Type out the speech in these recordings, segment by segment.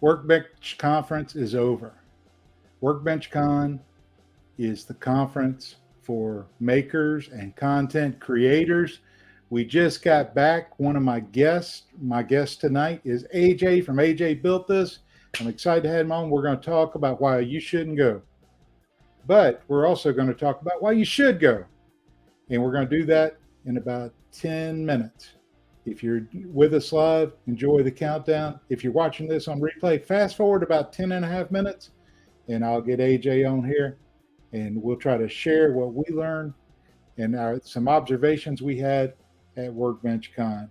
Workbench conference is over. WorkBenchCon is the conference for makers and content creators. We just got back. One of my guests tonight is AJ from AJ Built This. I'm excited to have him on. We're going to talk about why you shouldn't go. But we're also going to talk about why you should go. And we're going to do that in about 10 minutes. If you're with us live, enjoy the countdown. If you're watching this on replay, fast forward about 10 and a half minutes, and I'll get AJ on here, and we'll try to share what we learned and some observations we had at WorkBenchCon.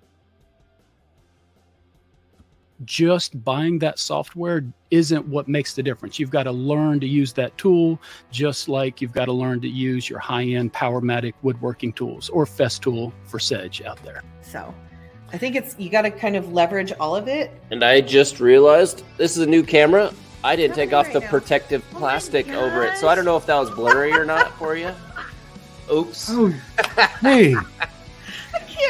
Just buying that software isn't what makes the difference. You've got to learn to use that tool, just like you've got to learn to use your high-end Powermatic woodworking tools or Festool for Sedge out there. So I think you got to kind of leverage all of it. And I just realized this is a new camera. I didn't take off the protective plastic over it, so I don't know if that was blurry or not for you. Oops. Oh, hey,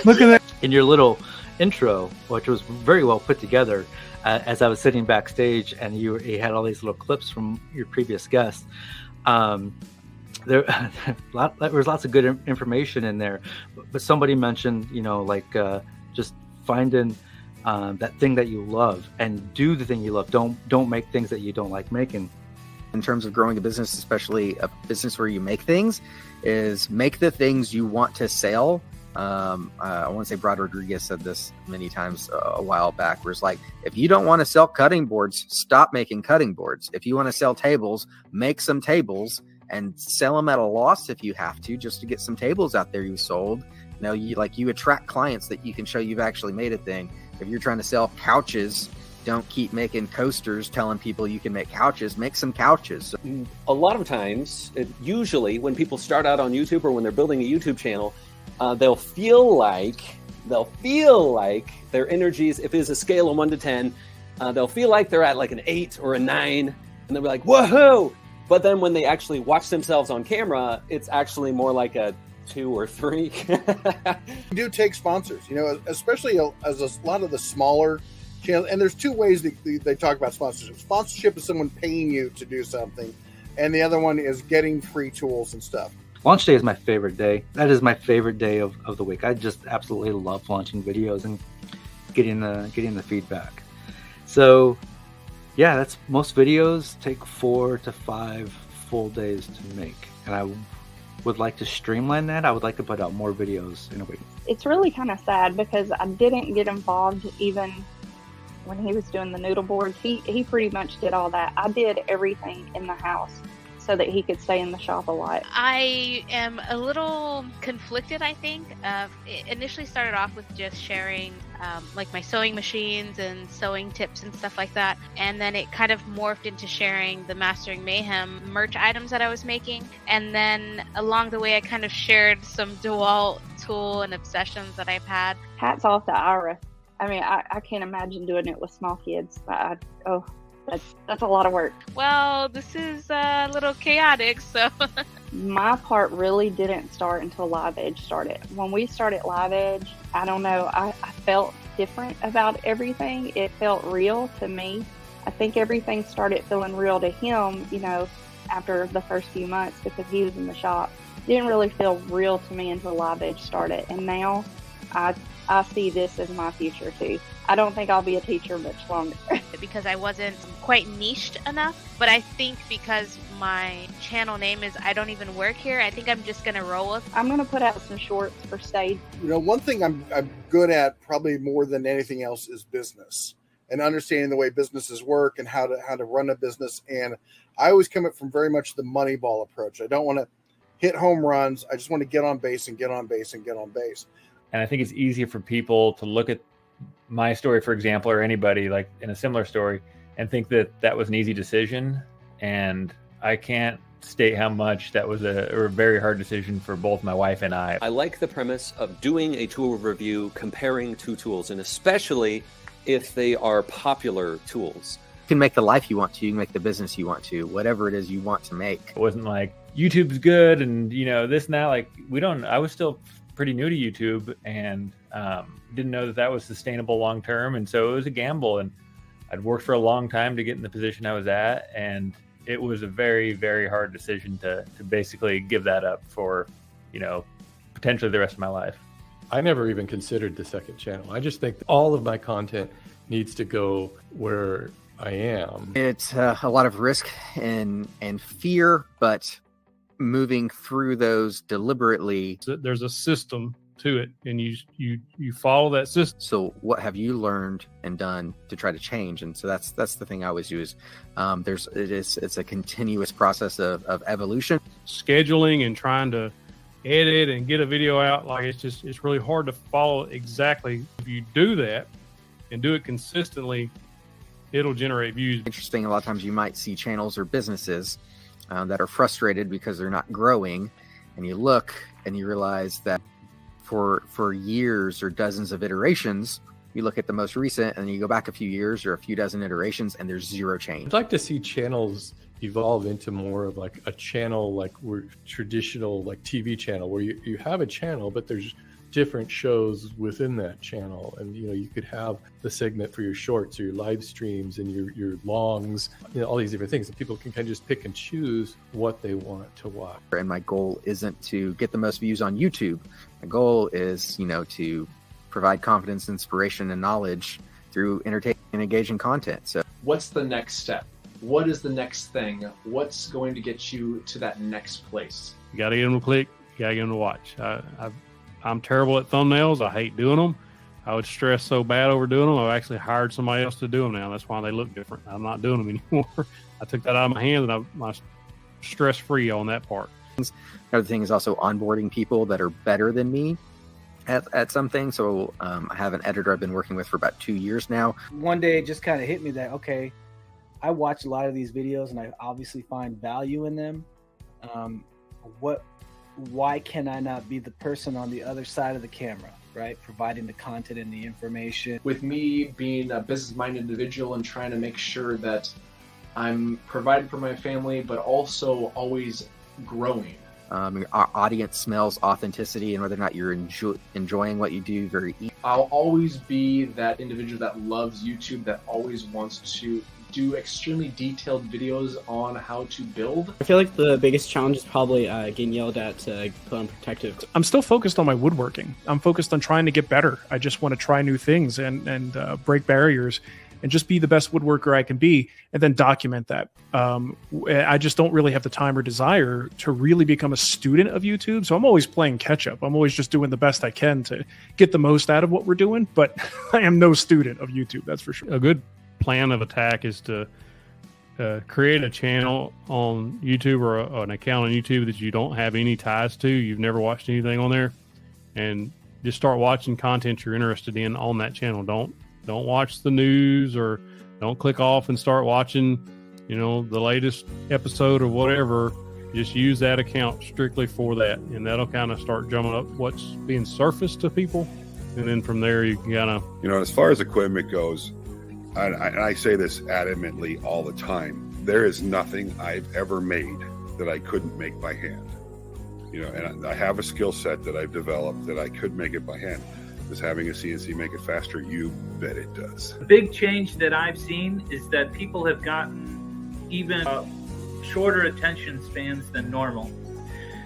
look at that. In your little intro, which was very well put together, as I was sitting backstage and you had all these little clips from your previous guests, there was lots of good information in there, but somebody mentioned, just finding that thing that you love and do the thing you love. Don't make things that you don't like making. In terms of growing a business, especially a business where you make things, is make the things you want to sell. I want to say Brad Rodriguez said this many times a while back, where it's like, if you don't want to sell cutting boards, stop making cutting boards. If you want to sell tables, make some tables and sell them at a loss if you have to, just to get some tables out there you sold. You attract clients that you can show you've actually made a thing. If you're trying to sell couches, don't keep making coasters telling people you can make couches. Make some couches. A lot of times, usually when people start out on YouTube or when they're building a YouTube channel, they'll feel like their energies, if it's a scale of 1 to 10, they'll feel like they're at like an 8 or a 9, and they'll be like, woohoo! But then when they actually watch themselves on camera, it's actually more like a 2 or 3. We do take sponsors, especially as a lot of the smaller channels. And there's two ways that they talk about sponsorship. Sponsorship is someone paying you to do something, and the other one is getting free tools and stuff. Launch day is my favorite day. That is my favorite day of the week. I just absolutely love launching videos and getting the feedback. So yeah, that's most videos take 4 to 5 full days to make. And I would like to streamline that. I would like to put out more videos in a week. It's really kind of sad because I didn't get involved even when he was doing the noodle boards. He pretty much did all that. I did everything in the house so that he could stay in the shop a lot. I am a little conflicted, I think. It initially started off with just sharing like my sewing machines and sewing tips and stuff like that. And then it kind of morphed into sharing the Mastering Mayhem merch items that I was making. And then along the way, I kind of shared some DeWalt tool and obsessions that I've had. Hats off to Ira. I mean, I can't imagine doing it with small kids. That's a lot of work. Well, this is a little chaotic, so. My part really didn't start until Live Edge started. When we started Live Edge, I don't know, I felt different about everything. It felt real to me. I think everything started feeling real to him, after the first few months because he was in the shop. It didn't really feel real to me until Live Edge started. And now I see this as my future too. I don't think I'll be a teacher much longer. Because I wasn't quite niched enough, but I think because my channel name is I Don't Even Work Here, I think I'm just going to roll with. I'm going to put out some shorts for stage. One thing I'm good at probably more than anything else is business and understanding the way businesses work and how to run a business. And I always come at from very much the Moneyball approach. I don't want to hit home runs. I just want to get on base and get on base and get on base. And I think it's easy for people to look at my story, for example, or anybody like in a similar story and think that was an easy decision. And I can't state how much that was a very hard decision for both my wife and I. I like the premise of doing a tool review, comparing two tools, and especially if they are popular tools. You can make the life you want to, you can make the business you want to, whatever it is you want to make. It wasn't like YouTube's good and this and that. Like I was still pretty new to YouTube and didn't know that was sustainable long term, and so it was a gamble. And I'd worked for a long time to get in the position I was at, and it was a very, very hard decision to basically give that up for, potentially the rest of my life. I never even considered the second channel. I just think all of my content needs to go where I am. It's a lot of risk and fear, but moving through those deliberately. There's a system to it, and you follow that system. So what have you learned and done to try to change? And so that's the thing I always use. It's a continuous process of evolution. Scheduling and trying to edit and get a video out, like it's really hard to follow exactly. If you do that and do it consistently, it'll generate views. Interesting. A lot of times you might see channels or businesses that are frustrated because they're not growing, and you look and you realize that for years or dozens of iterations, you look at the most recent and you go back a few years or a few dozen iterations and there's zero change. I'd like to see channels evolve into more of like a channel, like we're traditional like TV channel, where you have a channel, but there's different shows within that channel. And, you could have the segment for your shorts or your live streams and your longs, all these different things. And people can kind of just pick and choose what they want to watch. And my goal isn't to get the most views on YouTube. My goal is, to provide confidence, inspiration, and knowledge through entertaining and engaging content. So what's the next step? What is the next thing? What's going to get you to that next place? You got to get them to click. You got to get them to watch. I'm terrible at thumbnails. I hate doing them. I would stress so bad over doing them. I've actually hired somebody else to do them now. That's why they look different. I'm not doing them anymore. I took that out of my hands, and I'm stress-free on that part. Another thing is also onboarding people that are better than me at something. So I have an editor I've been working with for about 2 years now. One day it just kind of hit me that, okay, I watch a lot of these videos and I obviously find value in them. Why can I not be the person on the other side of the camera, right? Providing the content and the information. With me being a business-minded individual and trying to make sure that I'm providing for my family, but also always growing. Our audience smells authenticity, and whether or not you're enjoying what you do very easy. I'll always be that individual that loves YouTube, that always wants to do extremely detailed videos on how to build. I feel like the biggest challenge is probably getting yelled at to put on protective. I'm still focused on my woodworking. I'm focused on trying to get better. I just want to try new things and break barriers and just be the best woodworker I can be, and then document that. I just don't really have the time or desire to really become a student of YouTube. So I'm always playing catch up. I'm always just doing the best I can to get the most out of what we're doing, but I am no student of YouTube, that's for sure. A good plan of attack is to create a channel on YouTube or an account on YouTube that you don't have any ties to. You've never watched anything on there, and just start watching content you're interested in on that channel. Don't watch the news, or don't click off and start watching, the latest episode or whatever. Just use that account strictly for that, and that'll kind of start drumming up what's being surfaced to people. And then from there, you can kind of... as far as equipment goes, and I say this adamantly all the time, there is nothing I've ever made that I couldn't make by hand. And I have a skill set that I've developed that I could make it by hand. Does having a CNC make it faster? You bet it does. The big change that I've seen is that people have gotten even shorter attention spans than normal.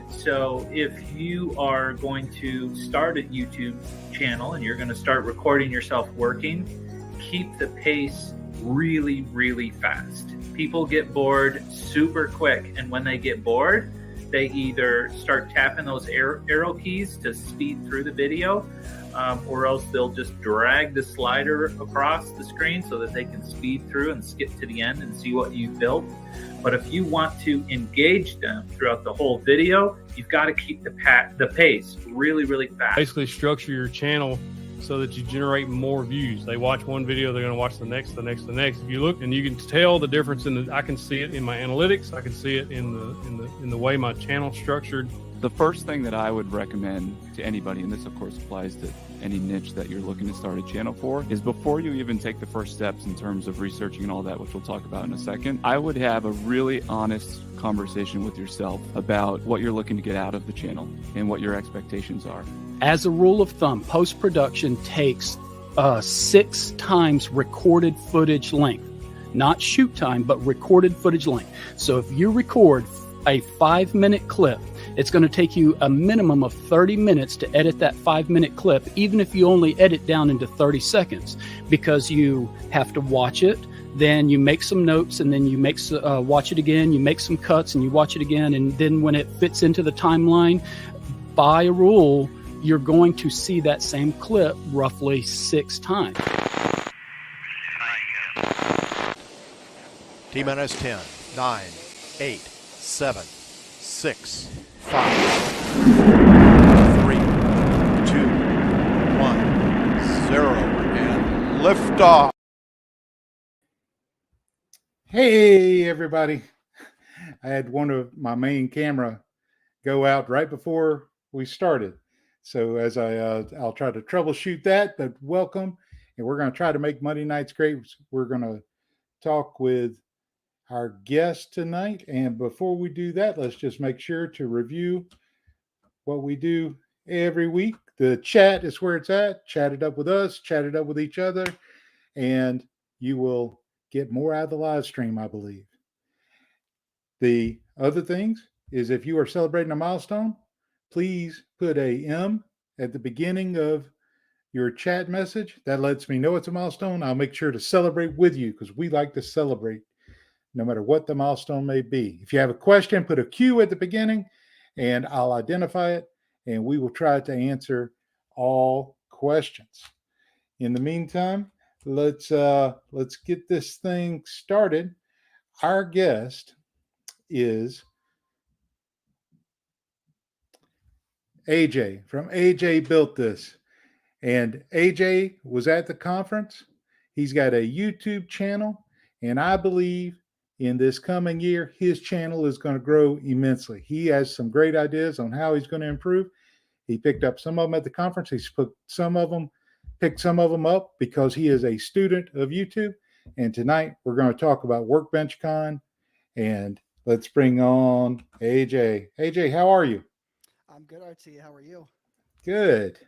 So if you are going to start a YouTube channel and you're going to start recording yourself working, keep the pace really, really fast. People get bored super quick, and when they get bored, they either start tapping those arrow keys to speed through the video, or else they'll just drag the slider across the screen so that they can speed through and skip to the end and see what you've built. But if you want to engage them throughout the whole video, you've got to keep the pace really, really fast. Basically structure your channel so that you generate more views. They watch one video, they're going to watch the next, the next, the next. If you look, and you can tell the difference I can see it in my analytics. I can see it in the way my channel's structured. The first thing that I would recommend to anybody, and this of course applies to any niche that you're looking to start a channel for, is before you even take the first steps in terms of researching and all that, which we'll talk about in a second, I would have a really honest conversation with yourself about what you're looking to get out of the channel and what your expectations are. As a rule of thumb, post-production takes 6 times recorded footage length, not shoot time, but recorded footage length. So if you record a 5-minute clip, it's going to take you a minimum of 30 minutes to edit that 5-minute clip, even if you only edit down into 30 seconds, because you have to watch it, then you make some notes, and then you watch it again, you make some cuts, and you watch it again, and then when it fits into the timeline, by a rule, you're going to see that same clip roughly 6 times. T-minus 10, 9, 8, 7, 6, 5, 3, 2, 1, 0, and liftoff. Hey, everybody. I had one of my main camera go out right before we started. So as I'll try to troubleshoot that, but welcome. And we're going to try to make Monday nights great. We're going to talk with our guest tonight. And before we do that, let's just make sure to review what we do every week. The chat is where it's at. Chat it up with us, chat it up with each other, and you will get more out of the live stream, I believe. The other things is if you are celebrating a milestone, please put a M at the beginning of your chat message. That lets me know it's a milestone. I'll make sure to celebrate with you because we like to celebrate no matter what the milestone may be. If you have a question, put a Q at the beginning and I'll identify it and we will try to answer all questions. In the meantime, let's get this thing started. Our guest is AJ from AJ Built This. And AJ was at the conference. He's got a YouTube channel. And I believe in this coming year, his channel is going to grow immensely. He has some great ideas on how he's going to improve. He picked up some of them at the conference. He's picked some of them up because he is a student of YouTube. And tonight we're going to talk about WorkBenchCon. And let's bring on AJ. AJ, how are you? I'm good, RT. How are you? Good.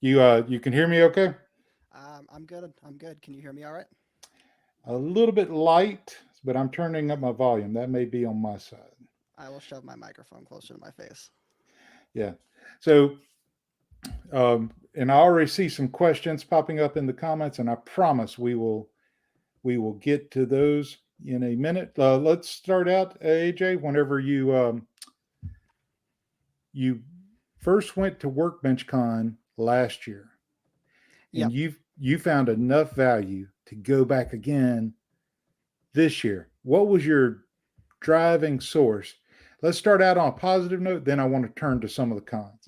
You can hear me okay? I'm good. Can you hear me all right? A little bit light, but I'm turning up my volume. That may be on my side. I will shove my microphone closer to my face. Yeah. So, and I already see some questions popping up in the comments, and I promise we will get to those in a minute. Let's start out, AJ. Whenever you first went to WorkBenchCon last year, and you found enough value to go back again this year. What was your driving source? Let's start out on a positive note, then I want to turn to some of the cons.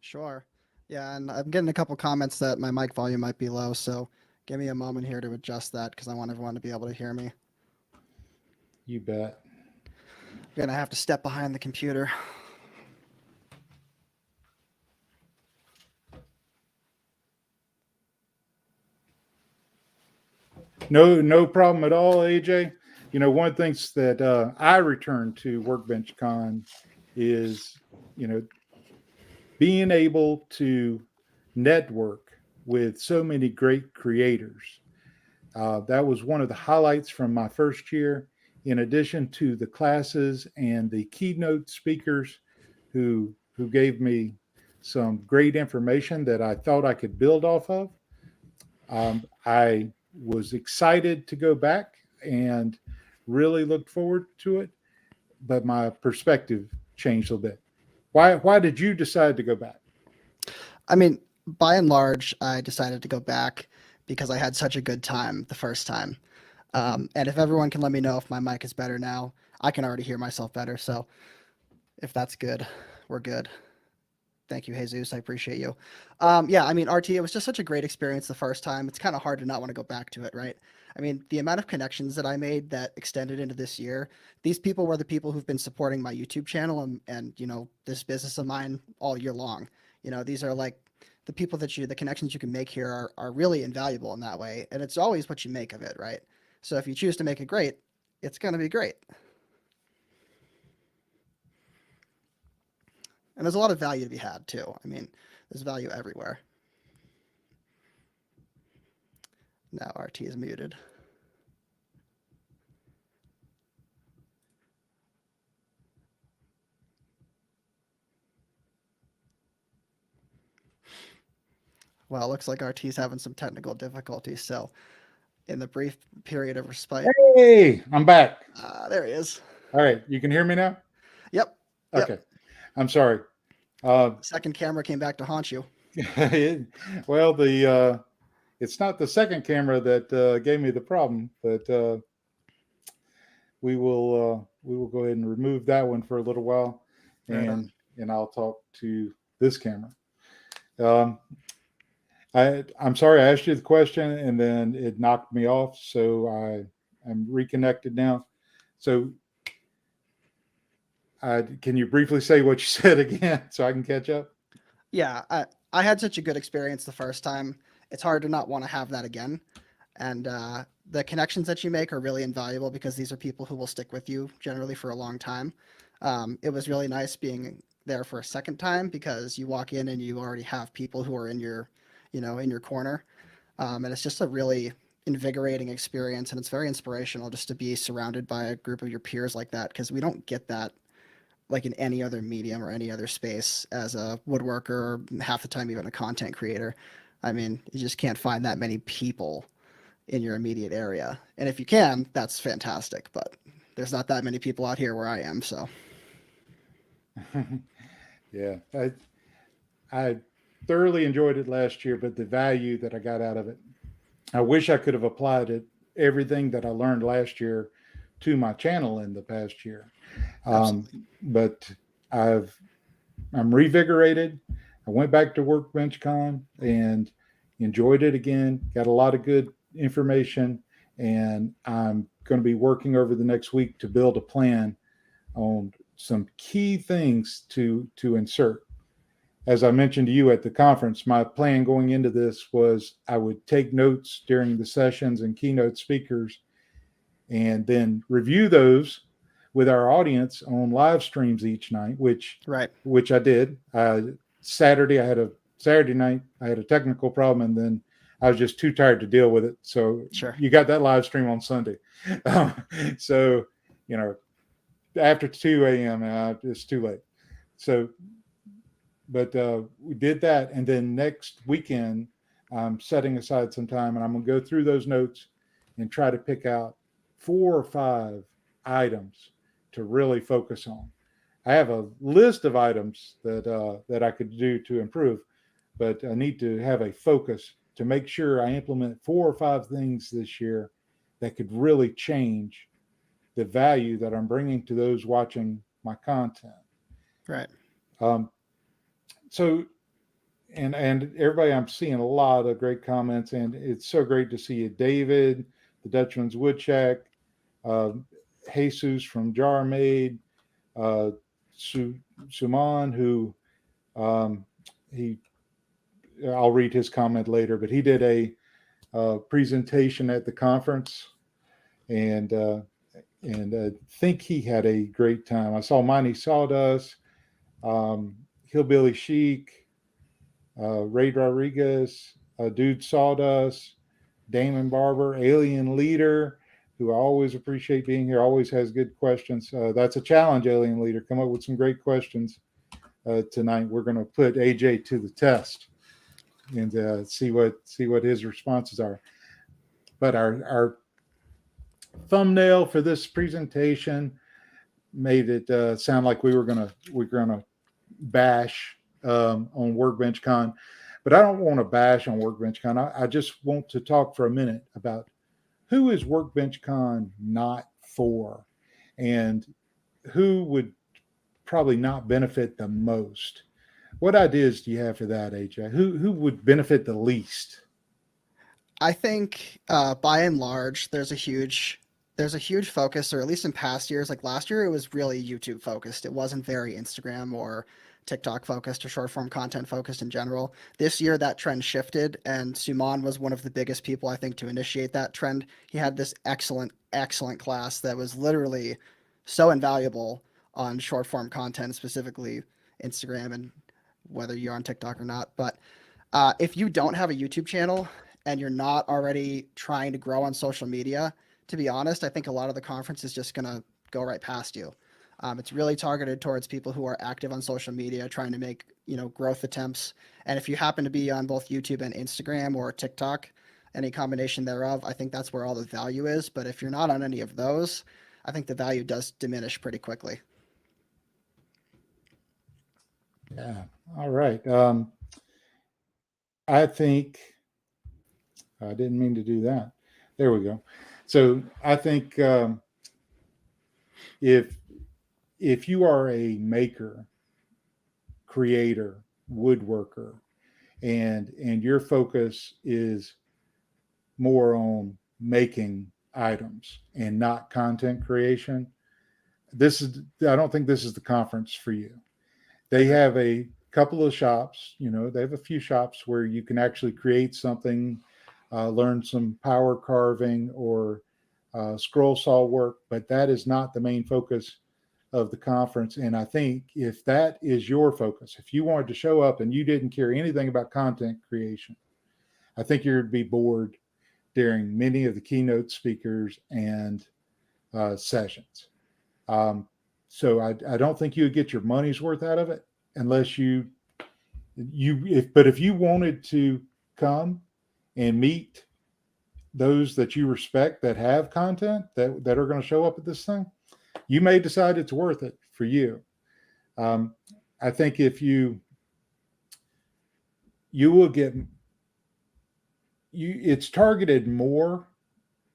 Sure. Yeah, and I'm getting a couple comments that my mic volume might be low, so give me a moment here to adjust that because I want everyone to be able to hear me. You bet. I'm going to have to step behind the computer. No problem at all, AJ. You know, one of the things that I returned to WorkBenchCon is, being able to network with so many great creators. That was one of the highlights from my first year, in addition to the classes and the keynote speakers who gave me some great information that I thought I could build off of. I was excited to go back and really looked forward to it, but my perspective changed a little bit. Why did you decide to go back? I mean, by and large, I decided to go back because I had such a good time the first time. And if everyone can let me know if my mic is better now, I can already hear myself better. So if that's good, we're good. Thank you, Jesus. I appreciate you. Yeah, I mean, RT, it was just such a great experience the first time. It's kind of hard to not want to go back to it, right? I mean, the amount of connections that I made that extended into this year, these people were the people who've been supporting my YouTube channel and this business of mine all year long. These are like the people the connections you can make here are really invaluable in that way. And it's always what you make of it, right? So if you choose to make it great, it's going to be great. And there's a lot of value to be had too. I mean, there's value everywhere. Now RT is muted. Well, it looks like RT's having some technical difficulties. So, in the brief period of respite. Hey, I'm back. There he is. All right, you can hear me now? Yep. Okay. I'm sorry. Second camera came back to haunt you. Well, it's not the second camera that gave me the problem, but we will go ahead and remove that one for a little while, and I'll talk to this camera. I'm sorry I asked you the question and then it knocked me off, so I'm reconnected now. So can you briefly say what you said again so I can catch up? Yeah, I had such a good experience the first time. It's hard to not want to have that again. And the connections that you make are really invaluable because these are people who will stick with you generally for a long time. It was really nice being there for a second time because you walk in and you already have people who are in your corner. And it's just a really invigorating experience, and it's very inspirational just to be surrounded by a group of your peers like that, because we don't get that like in any other medium or any other space as a woodworker, or half the time even a content creator. I mean, you just can't find that many people in your immediate area. And if you can, that's fantastic, but there's not that many people out here where I am, so. Yeah, I thoroughly enjoyed it last year, but the value that I got out of it, I wish I could have applied everything that I learned last year to my channel in the past year. But I'm revigorated. I went back to WorkBenchCon and enjoyed it again. Got a lot of good information, and I'm going to be working over the next week to build a plan on some key things to insert. As I mentioned to you at the conference, my plan going into this was I would take notes during the sessions and keynote speakers, and then review those with our audience on live streams each night, which I did. Saturday night, I had a technical problem, and then I was just too tired to deal with it. So you got that live stream on Sunday. So, after 2 a.m., it's too late. So, but we did that. And then next weekend, I'm setting aside some time, and I'm going to go through those notes and try to pick out 4 or 5 items to really focus on. I have a list of items that I could do to improve, but I need to have a focus to make sure I implement 4 or 5 things this year that could really change the value that I'm bringing to those watching my content. Right. So, and everybody, I'm seeing a lot of great comments, and it's so great to see you, David, the Dutchman's Wood Shack, Jesus from Jar Made, Suman, who I'll read his comment later, but he did a presentation at the conference, and I think he had a great time. I saw Monty Sawdust, Hillbilly Chic, Ray Rodriguez, Dude Sawdust, Damon Barber, Alien Leader, who I always appreciate being here, always has good questions. That's a challenge, Alien Leader. Come up with some great questions tonight. We're going to put AJ to the test and see what his responses are. But our thumbnail for this presentation made it sound like we're gonna bash on WorkBenchCon, but I don't want to bash on WorkBenchCon. I just want to talk for a minute about who is WorkBenchCon not for, and who would probably not benefit the most. What ideas do you have for that, AJ? Who would benefit the least? I think by and large, there's a huge focus, or at least in past years, like last year, it was really YouTube focused. It wasn't very Instagram or TikTok focused or short form content focused in general. This year, that trend shifted, and Suman was one of the biggest people, I think, to initiate that trend. He had this excellent class that was literally so invaluable on short form content, specifically Instagram, and whether you're on TikTok or not. But if you don't have a YouTube channel, and you're not already trying to grow on social media, to be honest, I think a lot of the conference is just going to go right past you. It's really targeted towards people who are active on social media, trying to make, growth attempts. And if you happen to be on both YouTube and Instagram or TikTok, any combination thereof, I think that's where all the value is. But if you're not on any of those, I think the value does diminish pretty quickly. Yeah. All right. I think I didn't mean to do that. There we go. So I think if you are a maker, creator, woodworker, and your focus is more on making items and not content creation, I don't think this is the conference for you. They have a couple of shops, they have a few shops where you can actually create something, learn some power carving or scroll saw work, but that is not the main focus of the conference. And I think if that is your focus, if you wanted to show up and you didn't care anything about content creation, I think you'd be bored during many of the keynote speakers and sessions. So I don't think you would get your money's worth out of it unless but if you wanted to come and meet those that you respect that have content that are going to show up at this thing, you may decide it's worth it for you. I think if you will get, it's targeted more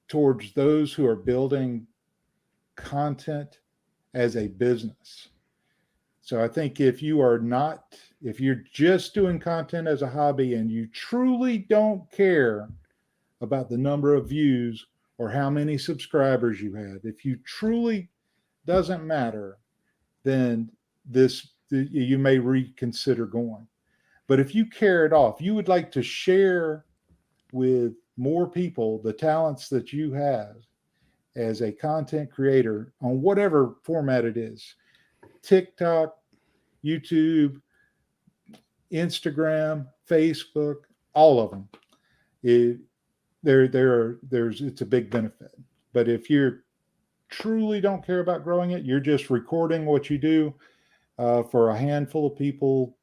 towards those who are building content as a business. So I think if you're just doing content as a hobby and you truly don't care about the number of views or how many subscribers you have, if you truly doesn't matter, then you may reconsider going. But if you care at all, if you would like to share with more people the talents that you have as a content creator on whatever format it is, TikTok, YouTube, Instagram, Facebook, all of them, it's a big benefit. But if you truly don't care about growing it, you're just recording what you do for a handful of people,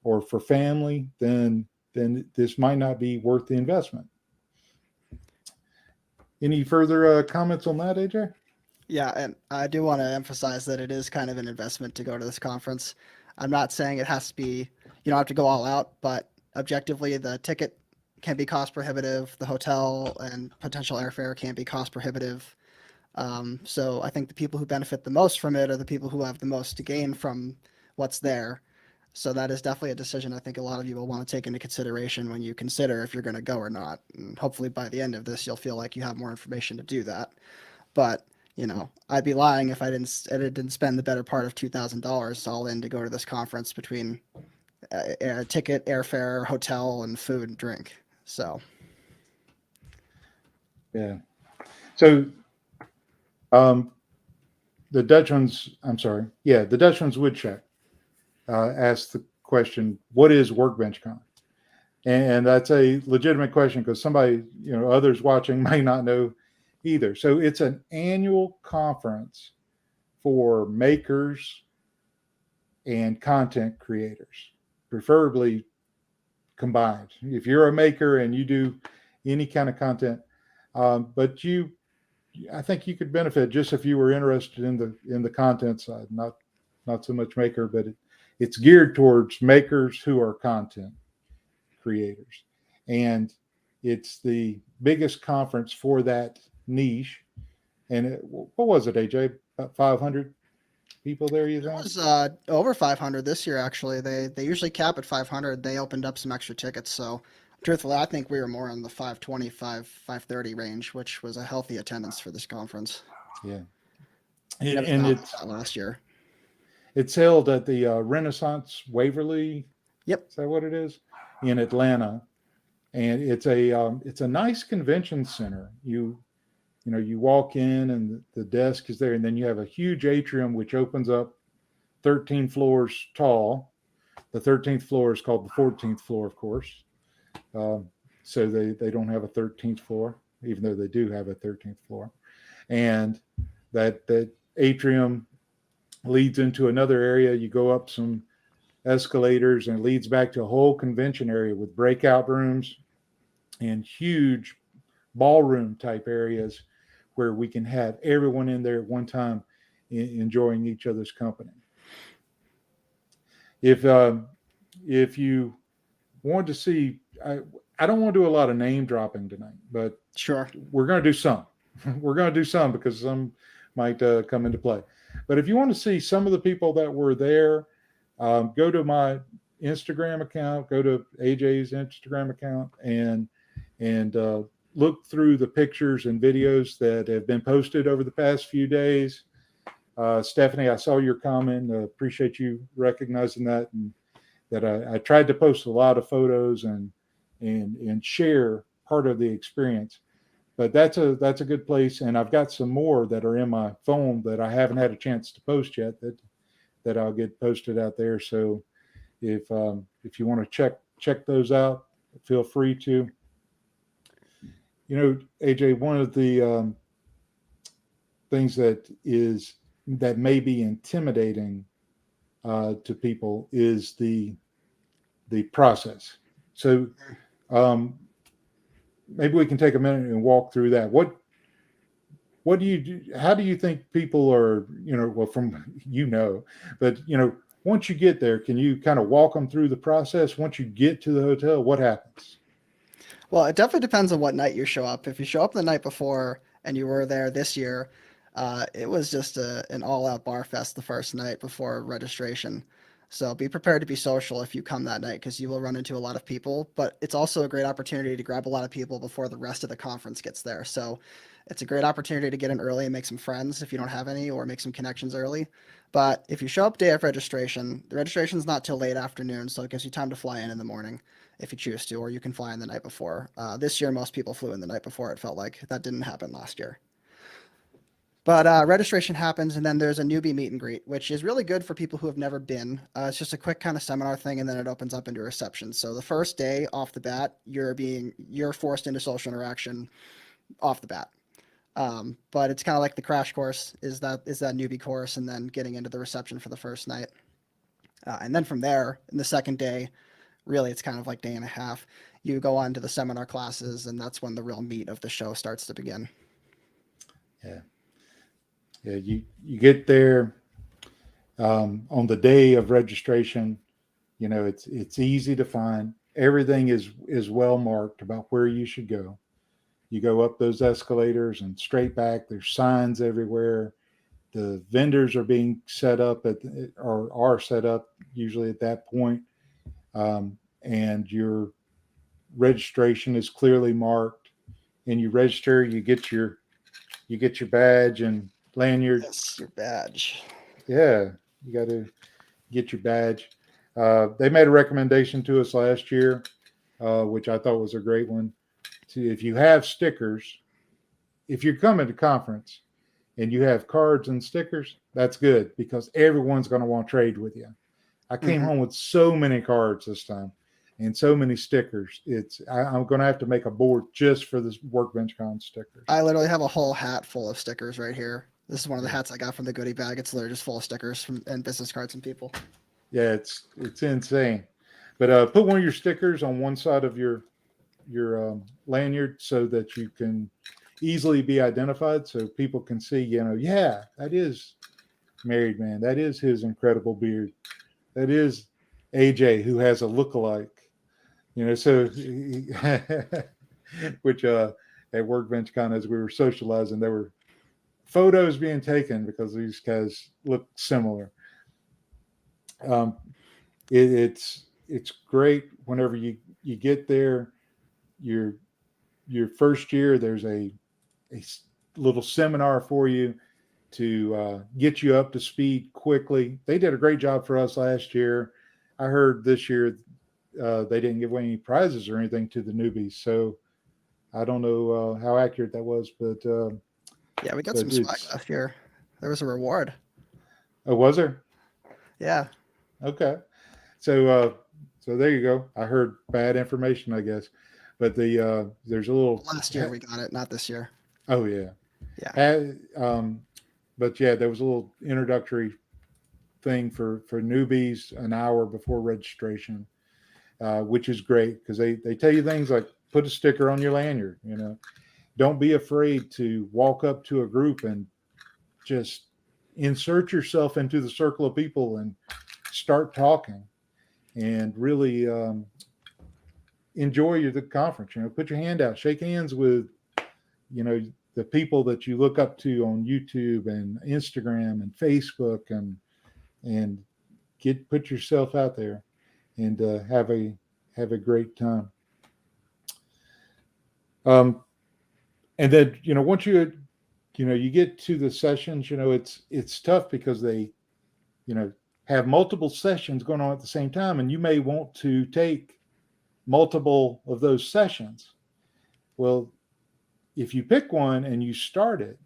or for family, then this might not be worth the investment. Any further comments on that, AJ? Yeah, and I do want to emphasize that it is kind of an investment to go to this conference. I'm not saying it has to be, you don't have to go all out, but objectively, the ticket can be cost prohibitive. The hotel and potential airfare can be cost prohibitive. So I think the people who benefit the most from it are the people who have the most to gain from what's there. So that is definitely a decision I think a lot of you will want to take into consideration when you consider if you're going to go or not. And hopefully by the end of this, you'll feel like you have more information to do that. But I'd be lying if I didn't spend the better part of $2,000 all in to go to this conference between a ticket, airfare, hotel, and food and drink. So, yeah. So, the Dutchman's Woodcheck asked the question, "What is WorkBenchCon?" And that's a legitimate question because somebody, others watching may not know either. So it's an annual conference for makers and content creators, preferably combined. If you're a maker and you do any kind of content, but I think you could benefit just if you were interested in the content side, not so much maker, but it's geared towards makers who are content creators. And it's the biggest conference for that niche. And what was it, AJ? About 500 people there, you think? It was over 500 this year, actually. They usually cap at 500. They opened up some extra tickets. So truthfully, I think we were more in the 520, 530 range, which was a healthy attendance for this conference. Yeah. And it's last year. It's held at the Renaissance Waverly. Yep. Is that what it is? In Atlanta. And it's a nice convention center. You walk in and the desk is there, and then you have a huge atrium which opens up 13 floors tall. The 13th floor is called the 14th floor, of course. so they don't have a 13th floor, even though they do have a 13th floor. And that atrium leads into another area. You go up some escalators and it leads back to a whole convention area with breakout rooms and huge ballroom type areas where we can have everyone in there at one time enjoying each other's company. If you want to see, I don't want to do a lot of name dropping tonight, but sure, we're going to do some. We're going to do some because some might come into play. But if you want to see some of the people that were there, go to my Instagram account, go to AJ's Instagram account, and look through the pictures and videos that have been posted over the past few days. Stephanie, I saw your comment. Appreciate you recognizing that, and that I tried to post a lot of photos and share part of the experience. But that's a good place, and I've got some more that are in my phone that I haven't had a chance to post yet that I'll get posted out there. So if you want to check those out, feel free to. You know, AJ, one of the things that may be intimidating to people is the process. So maybe we can take a minute and walk through that. What do you do? How do you think people are, well, but once you get there, can you kind of walk them through the process? Once you get to the hotel, what happens? Well, it definitely depends on what night you show up. If you show up the night before and you were there this year, it was just an all-out bar fest the first night before registration. So be prepared to be social if you come that night, because you will run into a lot of people. But it's also a great opportunity to grab a lot of people before the rest of the conference gets there. So it's a great opportunity to get in early and make some friends if you don't have any, or make some connections early. But if you show up day of registration, the registration is not till late afternoon, so it gives you time to fly in the morning if you choose to, or you can fly in the night before. This year, most people flew in the night before. It felt like that didn't happen last year. But registration happens, and then there's a newbie meet and greet, which is really good for people who have never been. It's just a quick kind of seminar thing, and then it opens up into reception. So the first day off the bat, you're forced into social interaction off the bat. But it's kind of like the crash course is that newbie course, and then getting into the reception for the first night. And then from there, in the second day, really it's kind of like day and a half, you go on to the seminar classes, and that's when the real meat of the show starts to begin. Yeah, you get there on the day of registration. It's easy to find. Everything is well marked about where you should go. You go up those escalators and straight back. There's signs everywhere. The vendors are being set up are set up usually at that point, and your registration is clearly marked. And you register. You get your badge and lanyard. Yes, your badge. Yeah, you got to get your badge. They made a recommendation to us last year, which I thought was a great one. If you have stickers, if you're coming to conference and you have cards and stickers, that's good, because everyone's going to want to trade with you. I came home with so many cards this time and so many stickers. I'm going to have to make a board just for this WorkBenchCon stickers. I literally have a whole hat full of stickers right here. This is one of the hats I got from the goodie bag. It's literally just full of stickers and business cards from people. Yeah, it's insane. But put one of your stickers on one side of your lanyard so that you can easily be identified, so people can see, yeah, that is Married Man. That is his incredible beard. That is AJ, who has a lookalike. So which at WorkBenchCon, as we were socializing, there were photos being taken because these guys look similar. It's great whenever you get there. Your first year, there's a little seminar for you to get you up to speed quickly. They did a great job for us last year. I heard this year they didn't give away any prizes or anything to the newbies, so I don't know how accurate that was, but yeah, we got some swag last year. There was a reward. Oh, was there? Yeah. Okay. So there you go. I heard bad information, I guess. But there's a little. Last year we got it, not this year. Oh yeah. Yeah. But yeah, there was a little introductory thing for newbies an hour before registration, which is great because they tell you things like put a sticker on your lanyard. Don't be afraid to walk up to a group and just insert yourself into the circle of people and start talking, and really enjoy the conference. Put your hand out, shake hands with the people that you look up to on YouTube and Instagram and Facebook, and put yourself out there and have a great time. And then once you get to the sessions, it's tough because they have multiple sessions going on at the same time, and you may want to take multiple of those sessions. Well, if you pick one and you start it,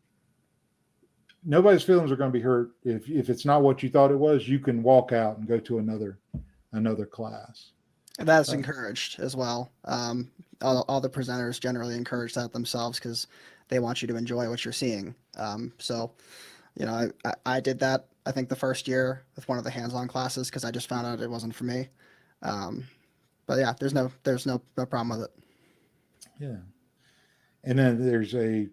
nobody's feelings are going to be hurt. If it's not what you thought it was, you can walk out and go to another class. And that's encouraged as well. All the presenters generally encourage that themselves because they want you to enjoy what you're seeing. So, I did that, I think, the first year with one of the hands-on classes because I just found out it wasn't for me. But yeah, there's no problem with it. Yeah. And then there's a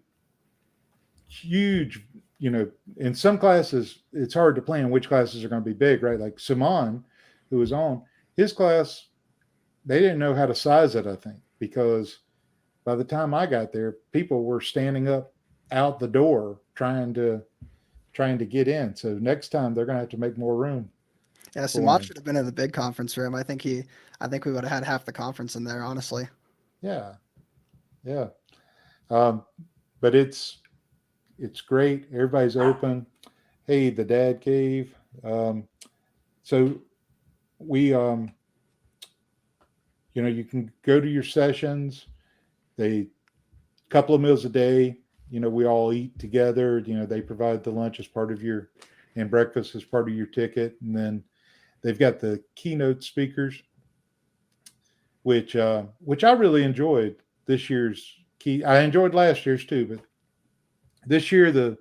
huge, in some classes, it's hard to plan which classes are going to be big, right? Like Simon, who was on his class, they didn't know how to size it, I think, because by the time I got there, people were standing up out the door trying to get in. So next time they're going to have to make more room. Yeah, Simon should have been in the big conference room. I think we would have had half the conference in there, honestly. Yeah. Yeah. But it's great. Everybody's open. Hey, the dad cave. So we, you can go to your sessions. They couple of meals a day. We all eat together. They provide the lunch as part of and breakfast as part of your ticket. And then they've got the keynote speakers, which I really enjoyed this year's I enjoyed last year's too, but this year the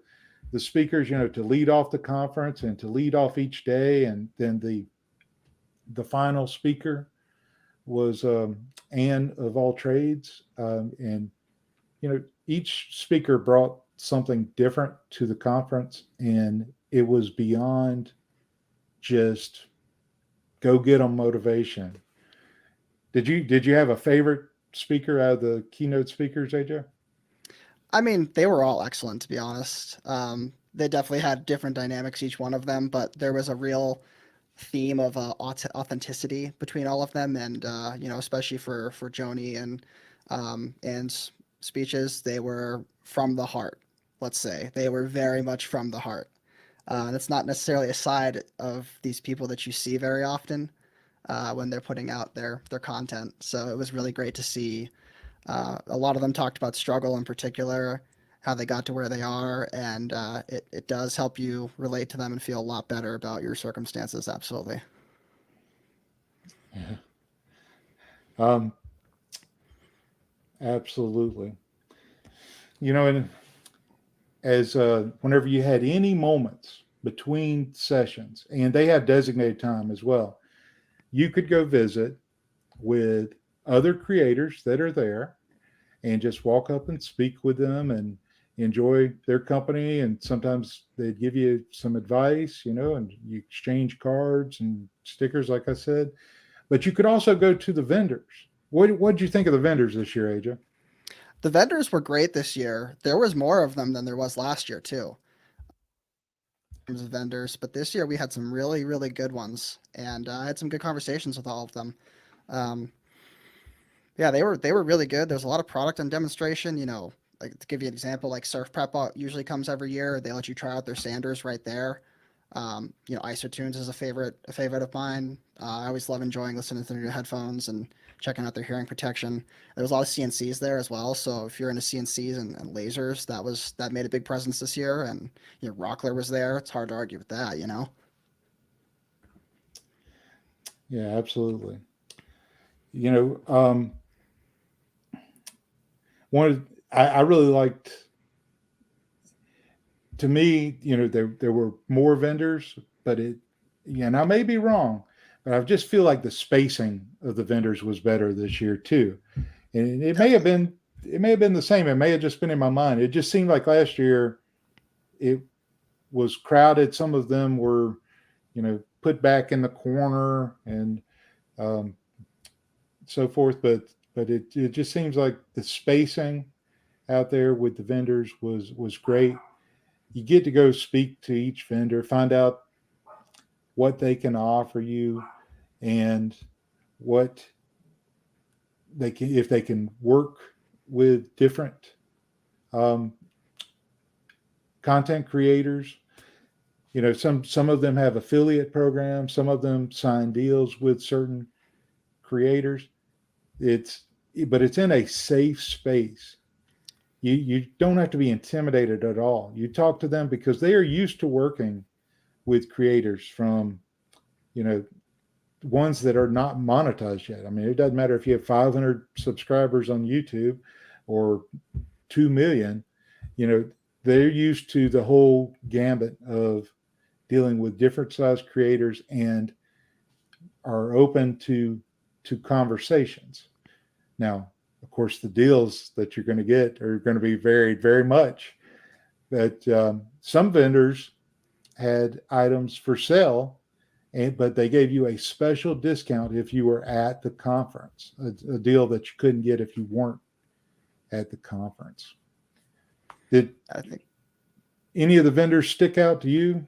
speakers, to lead off the conference and to lead off each day, and then the final speaker was Anne of All Trades, and each speaker brought something different to the conference, and it was beyond just go get them motivation. Did you have a favorite speaker out of the keynote speakers, AJ? I mean, they were all excellent, to be honest. They definitely had different dynamics, each one of them, but there was a real theme of authenticity between all of them, and especially for Joni and Anne's speeches, they were from the heart. Let's say they were very much from the heart. And it's not necessarily a side of these people that you see very often when they're putting out their content. So it was really great to see. A lot of them talked about struggle in particular, how they got to where they are, and it does help you relate to them and feel a lot better about your circumstances. Absolutely. Yeah. Absolutely. And as whenever you had any moments between sessions, and they have designated time as well, you could go visit with other creators that are there and just walk up and speak with them and enjoy their company. And sometimes they'd give you some advice, and you exchange cards and stickers, like I said. But you could also go to the vendors. What did you think of the vendors this year, AJ? The vendors were great this year. There was more of them than there was last year, too. Vendors, but this year we had some really, really good ones, and I had some good conversations with all of them. Yeah, they were really good. There's a lot of product and demonstration. Like to give you an example, like Surf Prep usually comes every year. They let you try out their sanders right there. Isotunes is a favorite of mine. I always love enjoying listening to their new headphones and checking out their hearing protection. There was a lot of CNCs there as well. So if you're into CNCs and lasers, that made a big presence this year. And Rockler was there. It's hard to argue with that, Yeah, absolutely. I really liked. To me, there were more vendors, but and I may be wrong, but I just feel like the spacing of the vendors was better this year too. And it may have been the same. It may have just been in my mind. It just seemed like last year it was crowded. Some of them were, put back in the corner and so forth. But it just seems like the spacing out there with the vendors was great. You get to go speak to each vendor, find out what they can offer you and what they can, if they can work with different content creators. Some of them have affiliate programs, some of them sign deals with certain creators. But it's in a safe space. You don't have to be intimidated at all. You talk to them because they are used to working with creators from, ones that are not monetized yet. I mean, it doesn't matter if you have 500 subscribers on YouTube or 2 million, they're used to the whole gambit of dealing with different size creators and are open to conversations. Now, of course, the deals that you're going to get are going to be varied very much. But some vendors had items for sale, but they gave you a special discount if you were at the conference, a deal that you couldn't get if you weren't at the conference. Did any of the vendors stick out to you?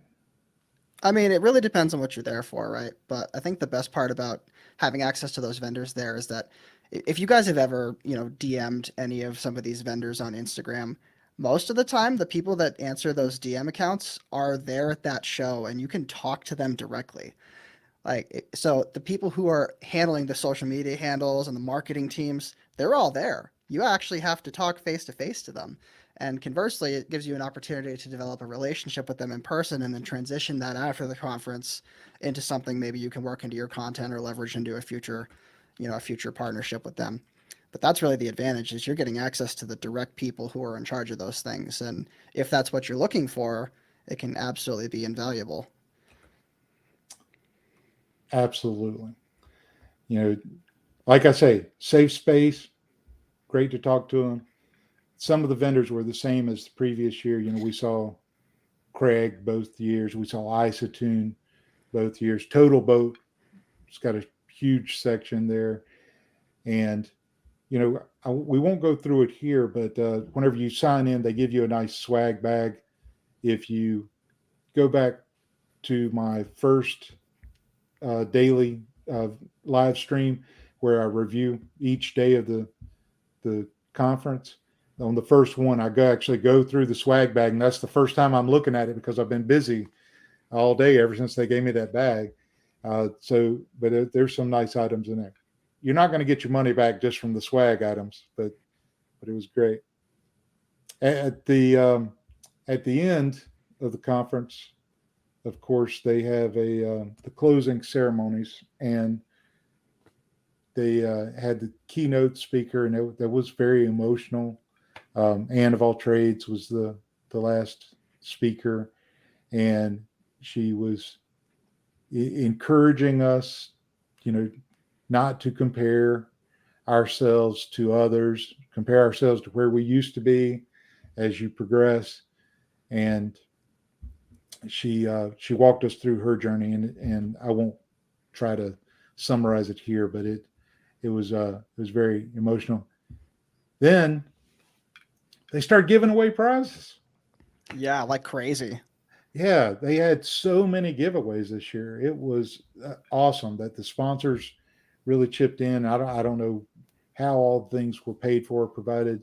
I mean, it really depends on what you're there for, right? But I think the best part about having access to those vendors there is that if you guys have ever, DM'd any of some of these vendors on Instagram, most of the time, the people that answer those DM accounts are there at that show and you can talk to them directly. So the people who are handling the social media handles and the marketing teams, they're all there. You actually have to talk face to face to them. And conversely, it gives you an opportunity to develop a relationship with them in person and then transition that after the conference into something maybe you can work into your content or leverage into a future partnership with them. But that's really the advantage, is you're getting access to the direct people who are in charge of those things. And if that's what you're looking for, it can absolutely be invaluable. Absolutely. Like I say, safe space, great to talk to them. Some of the vendors were the same as the previous year. We saw Craig both years. We saw Isotune both years. Total Boat, it's got a huge section there. And, we won't go through it here, but whenever you sign in, they give you a nice swag bag. If you go back to my first daily live stream where I review each day of the conference, on the first one, I actually go through the swag bag, and that's the first time I'm looking at it because I've been busy all day ever since they gave me that bag. But there's some nice items in there. You're not going to get your money back just from the swag items, but it was great. At the end of the conference, of course, they have the closing ceremonies, and they had the keynote speaker, and that was very emotional. Anne of All Trades was the last speaker, and she was encouraging us, not to compare ourselves to others, compare ourselves to where we used to be as you progress. And she walked us through her journey, and I won't try to summarize it here, but it was very emotional. Then they started giving away prizes. Yeah, like crazy. Yeah, they had so many giveaways this year. It was awesome that the sponsors really chipped in. I don't know how all things were paid for or provided,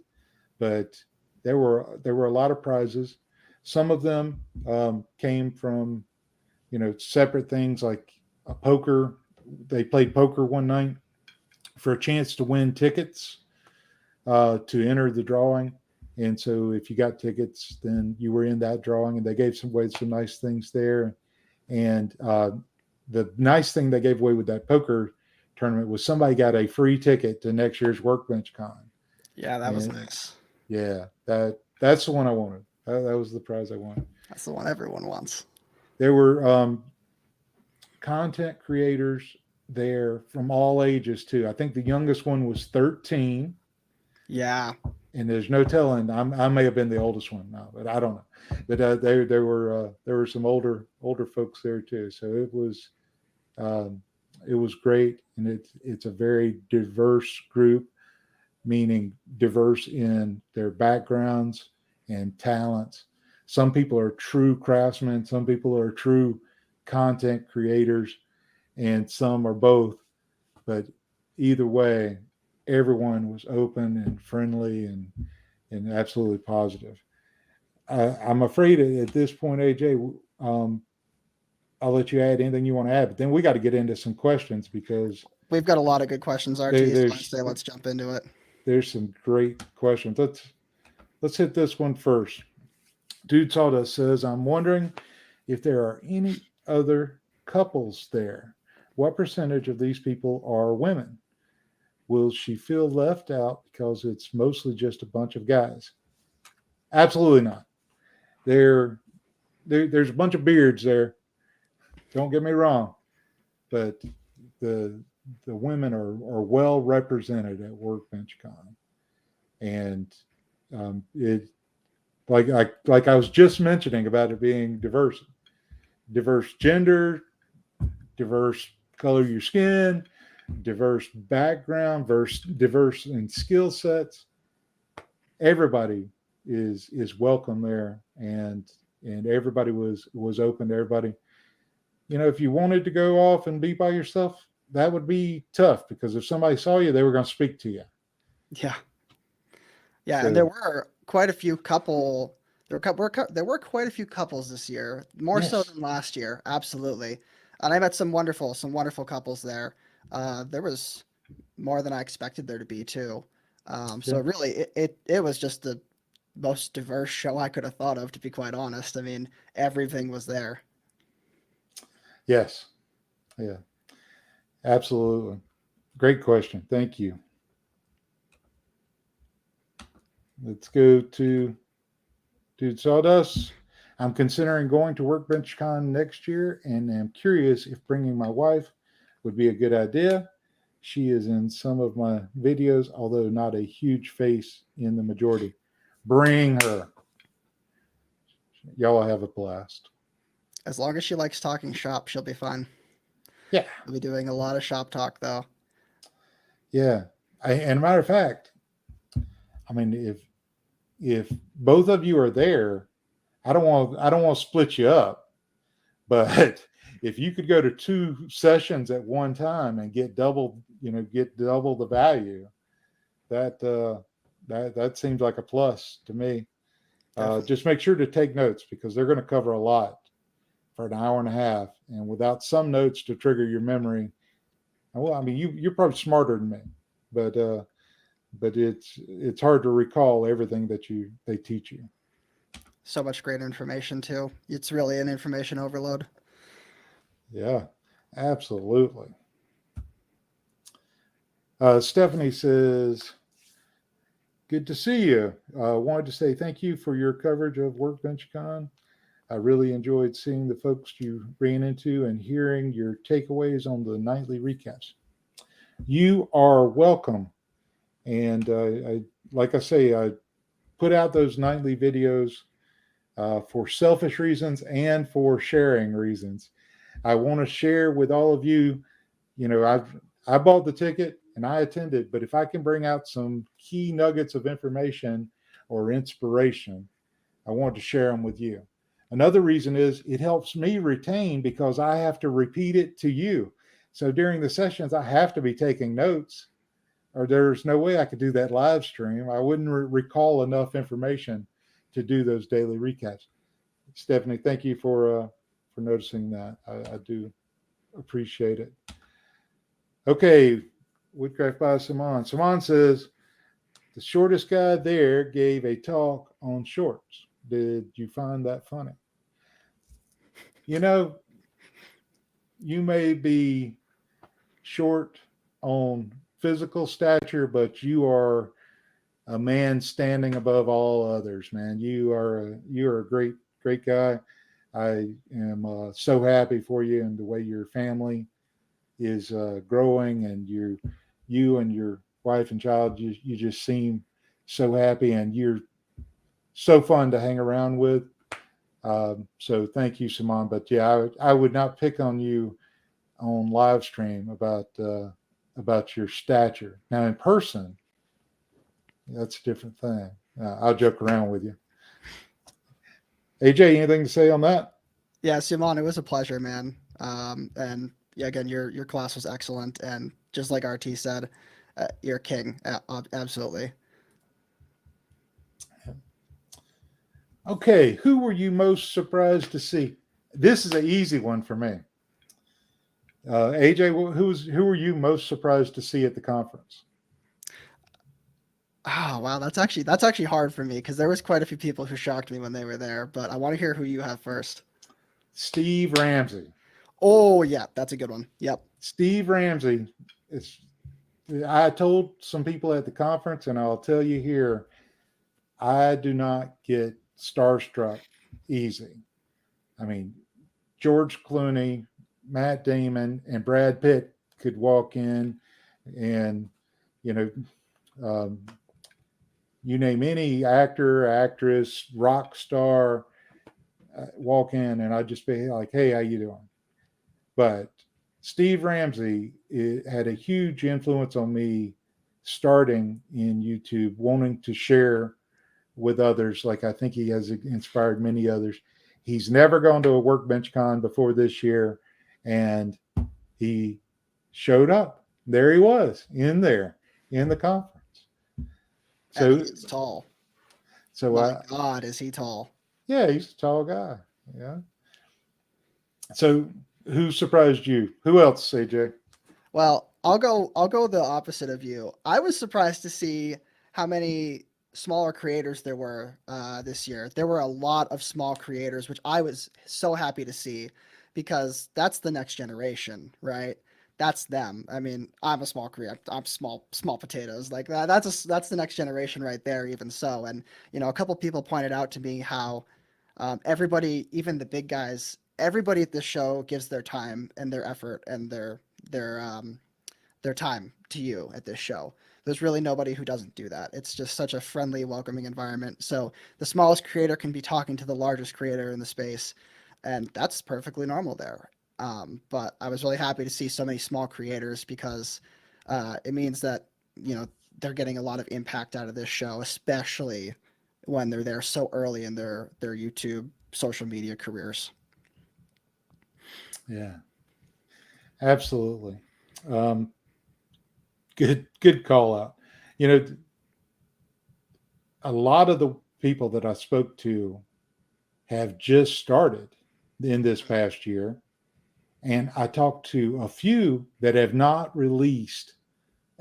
but there were a lot of prizes. Some of them came from separate things, like a poker. They played poker one night for a chance to win tickets to enter the drawing. And so if you got tickets, then you were in that drawing, and they gave some nice things there. And the nice thing they gave away with that poker tournament was somebody got a free ticket to next year's WorkBenchCon. Yeah, that was And, nice. Yeah, that's the one I wanted. That was the prize I wanted. That's the one everyone wants. There were content creators there from all ages too. I think the youngest one was 13. Yeah. And there's no telling. I may have been the oldest one now, but I don't know. But there were some older folks there too. So it was great, and it's a very diverse group, meaning diverse in their backgrounds and talents. Some people are true craftsmen, some people are true content creators, and some are both. But either way, everyone was open and friendly and absolutely positive. I'm afraid at this point, AJ, I'll let you add anything you want to add, but then we got to get into some questions because we've got a lot of good questions, RT. So I say let's jump into it. There's some great questions. Let's hit this one first. Dude Sawdust says, I'm wondering if there are any other couples there. What percentage of these people are women? Will she feel left out because it's mostly just a bunch of guys? Absolutely not. There's a bunch of beards there. Don't get me wrong, but the women are well represented at WorkBenchCon, and it like I was just mentioning about it being diverse gender, diverse color of your skin, diverse background, diverse in skill sets. Everybody is welcome there, and everybody was open to everybody. If you wanted to go off and be by yourself, that would be tough because if somebody saw you, they were going to speak to you. Yeah. Yeah, so, and there were quite a few couples this year, more so than last year. Absolutely. And I met some wonderful couples there. There was more than I expected there to be too. So really it was just the most diverse show I could have thought of, to be quite honest. I mean, everything was there. Yes. Yeah. Absolutely. Great question. Thank you. Let's go to Dude Sawdust. I'm considering going to WorkBenchCon next year and am curious if bringing my wife would be a good idea. She is in some of my videos, although not a huge face in the majority. Bring her. Y'all will have a blast. As long as she likes talking shop, she'll be fine. Yeah. We'll be doing a lot of shop talk, though. Yeah. And a matter of fact, I mean, if both of you are there, I don't want to split you up, but if you could go to 2 sessions at one time and get double the value, that seems like a plus to me. Just make sure to take notes because they're going to cover a lot for an hour and a half, and without some notes to trigger your memory, well, I mean, you're probably smarter than me, but it's hard to recall everything that they teach you. So much great information too. It's really an information overload. Yeah, absolutely. Stephanie says, good to see you. Wanted to say thank you for your coverage of WorkBenchCon. I really enjoyed seeing the folks you ran into and hearing your takeaways on the nightly recaps. You are welcome. And I put out those nightly videos for selfish reasons and for sharing reasons. I want to share with all of you, I bought the ticket and I attended, but if I can bring out some key nuggets of information or inspiration, I want to share them with you. Another reason is it helps me retain because I have to repeat it to you. So during the sessions, I have to be taking notes, or there's no way I could do that live stream. I wouldn't recall enough information to do those daily recaps. Stephanie, thank you for noticing that. I do appreciate it. Okay, Woodcraft by Simon. Simon says, the shortest guy there gave a talk on shorts. Did you find that funny? You may be short on physical stature, but you are a man standing above all others, man. You're a great guy. I am so happy for you and the way your family is growing, and you and your wife and child, you just seem so happy, and you're so fun to hang around with. So thank you, Simon. But yeah, I would not pick on you on live stream about your stature. Now in person, that's a different thing. I'll joke around with you. AJ, anything to say on that? Yeah, Simon, it was a pleasure, man. And yeah, again, your class was excellent, and just like RT said, you're a king. Absolutely. Okay, who were you most surprised to see? This is an easy one for me. AJ, who were you most surprised to see at the conference? Oh wow, that's actually hard for me because there was quite a few people who shocked me when they were there. But I want to hear who you have first. Steve Ramsey. Oh yeah, that's a good one. Yep. Steve Ramsey. I told some people at the conference, and I'll tell you here, I do not get starstruck easy. I mean, George Clooney, Matt Damon, and Brad Pitt could walk in, and you name any actor, actress, rock star, walk in, and I'd just be like, "Hey, how you doing?" But Steve Ramsey had a huge influence on me starting in YouTube, wanting to share with others. Like I think he has inspired many others. He's never gone to a WorkBenchCon before this year, and he showed up. There he was in the conference. So he's tall. So my God, is he tall? Yeah, he's a tall guy. Yeah. So who surprised you? Who else, AJ? Well, I'll go the opposite of you. I was surprised to see how many smaller creators there were this year. There were a lot of small creators, which I was so happy to see, because that's the next generation, right? That's them. I mean, I'm a small creator. I'm small potatoes like that. That's the next generation right there. Even so, and a couple people pointed out to me how everybody, even the big guys, everybody at this show gives their time and their effort and their time to you at this show. There's really nobody who doesn't do that. It's just such a friendly, welcoming environment. So the smallest creator can be talking to the largest creator in the space, and that's perfectly normal there. But I was really happy to see so many small creators, because it means that they're getting a lot of impact out of this show, especially when they're there so early in their YouTube social media careers. Yeah, absolutely. Good call out. A lot of the people that I spoke to have just started in this past year, and I talked to a few that have not released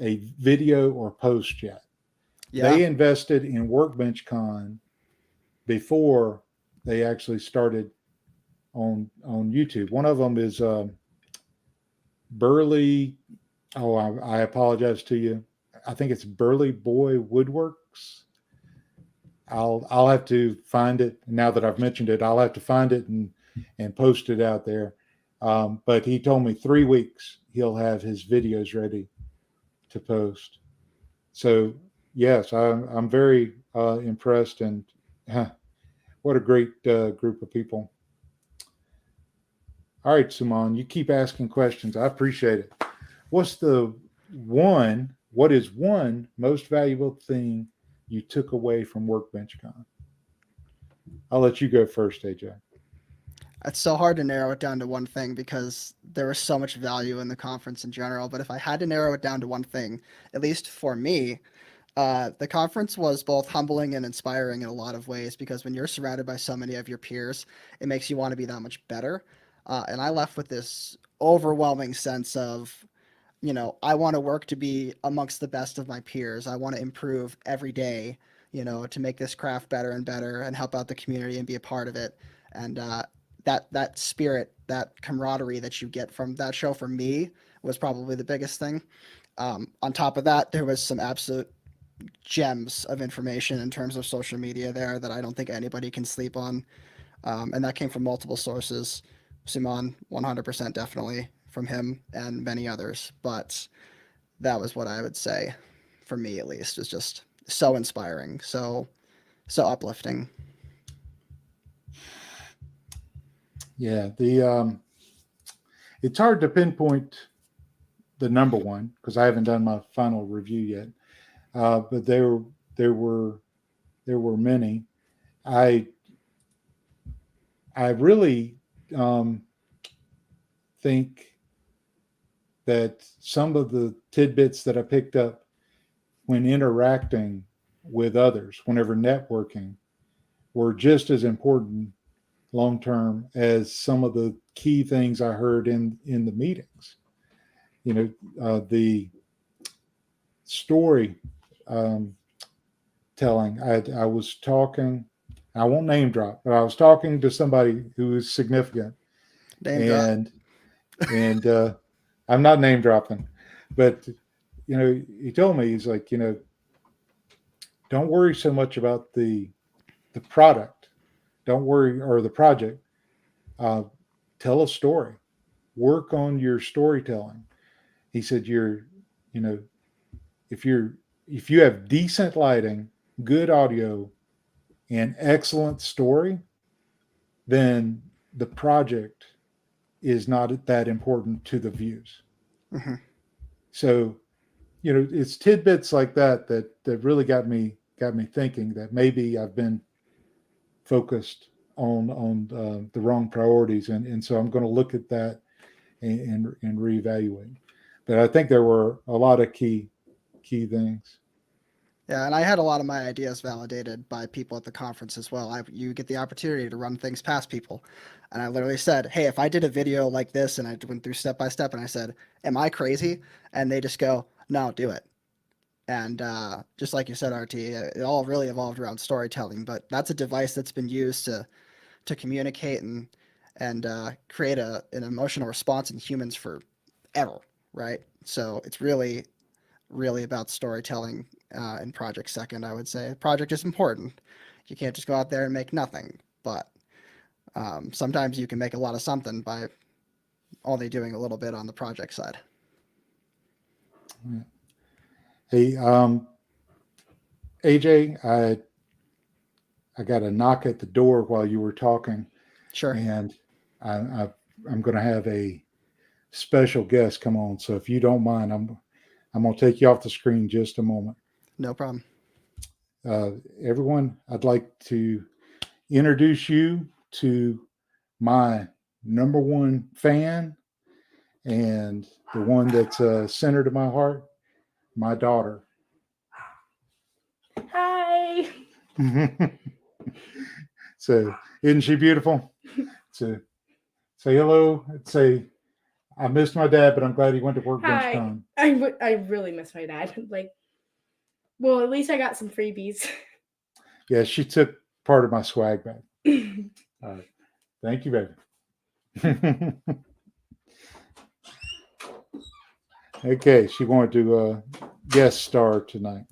a video or post yet. Yeah. They invested in WorkBenchCon before they actually started on YouTube. One of them is Burley. Oh, I apologize to you. I think it's Burley Boy Woodworks. I'll have to find it. Now that I've mentioned it, I'll have to find it and post it out there. But he told me 3 weeks he'll have his videos ready to post. So yes, I'm very impressed, and what a great group of people. All right, Suman, you keep asking questions. I appreciate it. What is one most valuable thing you took away from WorkBenchCon? I'll let you go first, AJ. It's so hard to narrow it down to one thing, because there was so much value in the conference in general. But if I had to narrow it down to one thing, at least for me, the conference was both humbling and inspiring in a lot of ways, because when you're surrounded by so many of your peers, it makes you want to be that much better. And I left with this overwhelming sense of, I want to work to be amongst the best of my peers. I want to improve every day, to make this craft better and better and help out the community and be a part of it. And that spirit, that camaraderie that you get from that show, for me, was probably the biggest thing. On top of that, there was some absolute gems of information in terms of social media there that I don't think anybody can sleep on. And that came from multiple sources. Simon, 100% definitely from him and many others. But that was what I would say, for me at least, was just so inspiring, so uplifting. Yeah, it's hard to pinpoint the number one because I haven't done my final review yet. But there were many. I really think that some of the tidbits that I picked up when interacting with others, whenever networking, were just as important long term as some of the key things I heard in the meetings. The story telling. I was talking. I won't name drop, but I was talking to somebody who is significant, and I'm not name dropping, but he told me, he's like, don't worry so much about the product, don't worry, or the project. Tell a story, work on your storytelling. He said, if you have decent lighting, good audio, and excellent story, then the project is not that important to the views. Mm-hmm. So, it's tidbits like that really got me thinking that maybe I've been focused on the wrong priorities, and so I'm going to look at that and reevaluate. But I think there were a lot of key things. Yeah, and I had a lot of my ideas validated by people at the conference as well. You get the opportunity to run things past people. And I literally said, hey, if I did a video like this and I went through step by step and I said, am I crazy? And they just go, no, do it. And just like you said, RT, it all really evolved around storytelling. But that's a device that's been used to communicate and create an emotional response in humans forever, right? So it's really about storytelling in Project Second, I would say. Project is important. You can't just go out there and make nothing, but sometimes you can make a lot of something by only doing a little bit on the project side. Hey, AJ, I got a knock at the door while you were talking. Sure. And I'm going to have a special guest come on. So if you don't mind, I'm going to take you off the screen just a moment. No problem. Everyone, I'd like to introduce you to my number one fan and the one that's center to my heart, my daughter. Hi. So, isn't she beautiful? So, say hello. Say, I missed my dad, but I'm glad he went to WorkBenchCon. I really miss my dad. Well, at least I got some freebies. Yeah, she took part of my swag back. All right. Thank you, baby. Okay, she wanted to guest star tonight.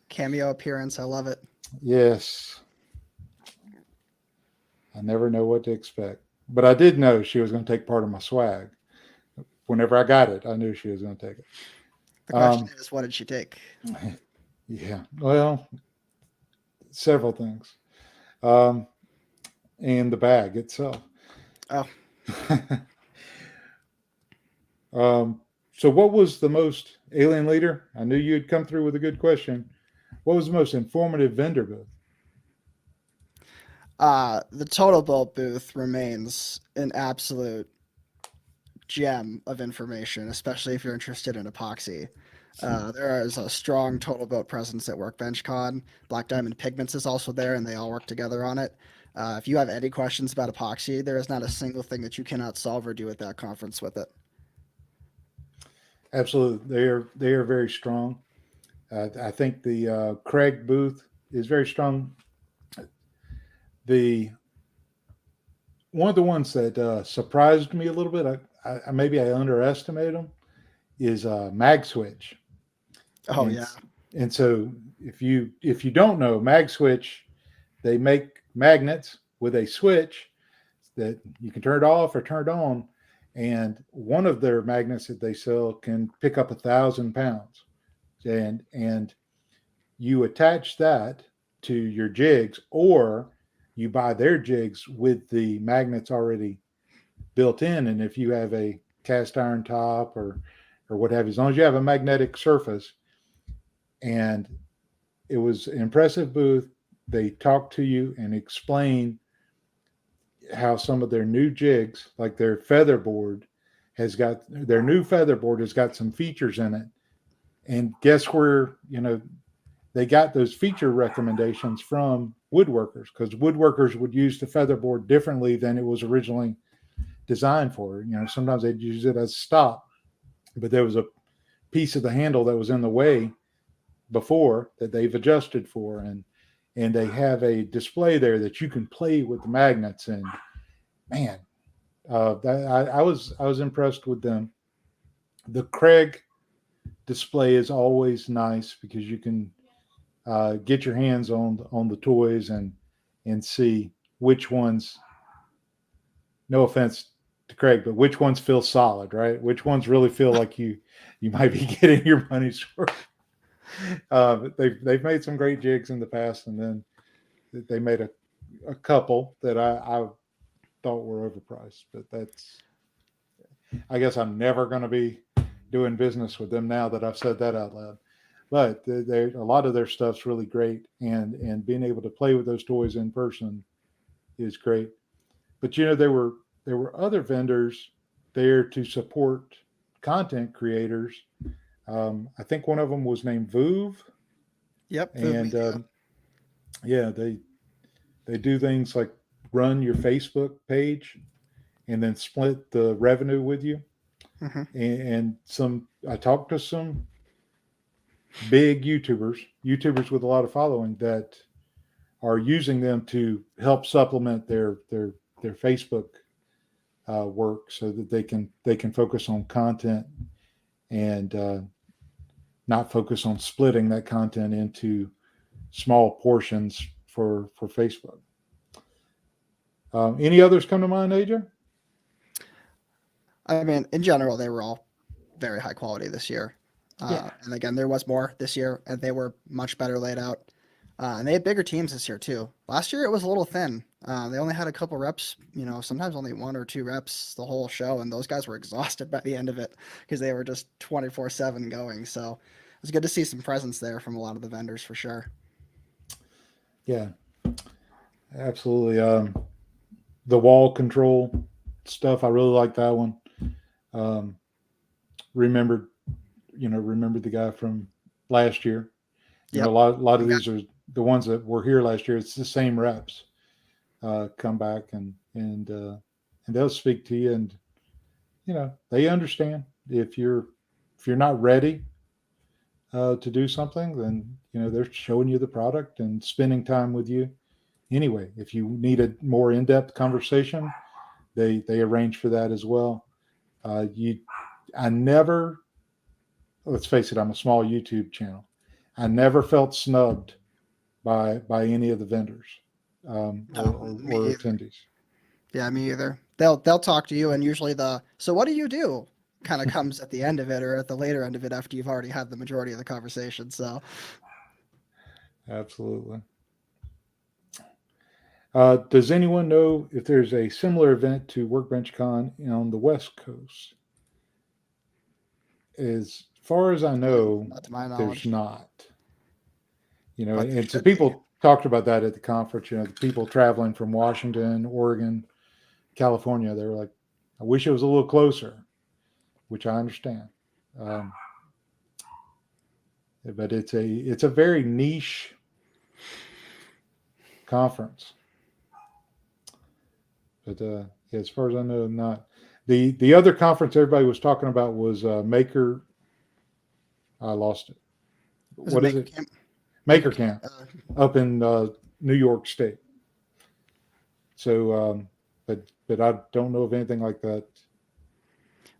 Cameo appearance. I love it. Yes. I never know what to expect. But I did know she was going to take part of my swag. Whenever I got it, I knew she was going to take it. The question is, what did she take? Yeah, well, several things. And the bag itself. Oh. So what was the most, Alien Leader? I knew you'd come through with a good question. What was the most informative vendor booth? The Total Built booth remains an absolute gem of information, especially if you're interested in epoxy. There is a strong Total Built presence at WorkBenchCon. Black Diamond Pigments is also there, and they all work together on it. If you have any questions about epoxy, there is not a single thing that you cannot solve or do at that conference with it. Absolutely, they are very strong. I think the Craig booth is very strong. One of the ones that surprised me a little bit, maybe I underestimated them, is Mag Switch. Oh, yeah. And so if you don't know, MagSwitch, they make magnets with a switch that you can turn it off or turn it on. And one of their magnets that they sell can pick up 1,000 pounds. And you attach that to your jigs, or you buy their jigs with the magnets already built in. And if you have a cast iron top or what have you, as long as you have a magnetic surface. And it was an impressive booth. They talk to you and explain how some of their new jigs, like their featherboard, has got some features in it. And guess where, they got those feature recommendations from woodworkers, because woodworkers would use the featherboard differently than it was originally designed for. Sometimes they'd use it as a stop, but there was a piece of the handle that was in the way before that they've adjusted for, and they have a display there that you can play with the magnets. And man, I was impressed with them. The Craig display is always nice because you can get your hands on the toys and see which ones, no offense to Craig, but which ones feel solid, right? Which ones really feel like you might be getting your money's worth. They've made some great jigs in the past, and then they made a couple that I thought were overpriced. But I guess I'm never going to be doing business with them now that I've said that out loud. But a lot of their stuff's really great, and being able to play with those toys in person is great. But there were other vendors there to support content creators. I think one of them was named Voov. Yep. And yeah, they do things like run your Facebook page and then split the revenue with you. Mm-hmm. And I talked to some big YouTubers with a lot of following that are using them to help supplement their Facebook work, so that they can focus on content and not focus on splitting that content into small portions for Facebook. Any others come to mind, AJ? I mean, in general, they were all very high quality this year. And again, there was more this year, and they were much better laid out. And they had bigger teams this year too. Last year it was a little thin. They only had a couple reps, sometimes only 1 or 2 reps the whole show, and those guys were exhausted by the end of it because they were just 24/7 going. So it was good to see some presence there from a lot of the vendors for sure. Yeah, absolutely. The wall control stuff, I really like that one. Remember the guy from last year. Yep. A lot of these are the ones that were here last year. It's the same reps come back and they'll speak to you, and they understand if you're not ready to do something, then they're showing you the product and spending time with you anyway. If you need a more in-depth conversation, they arrange for that as well. Let's face it, I'm a small YouTube channel. I never felt snubbed by any of the vendors or attendees. Yeah, me either. They'll talk to you, and usually so what do you do kind of comes at the end of it, or at the later end of it, after you've already had the majority of the conversation. So absolutely. Does anyone know if there's a similar event to WorkBenchCon on the West Coast? As far as I know, not to my knowledge. There's not. And so people talked about that at the conference. The people traveling from Washington, Oregon, California, they were like, I wish it was a little closer, which I understand. But it's a very niche conference. But as far as I know, not. The other conference everybody was talking about was Maker. I lost it. What is it? Maker Camp up in New York State. So, but I don't know of anything like that.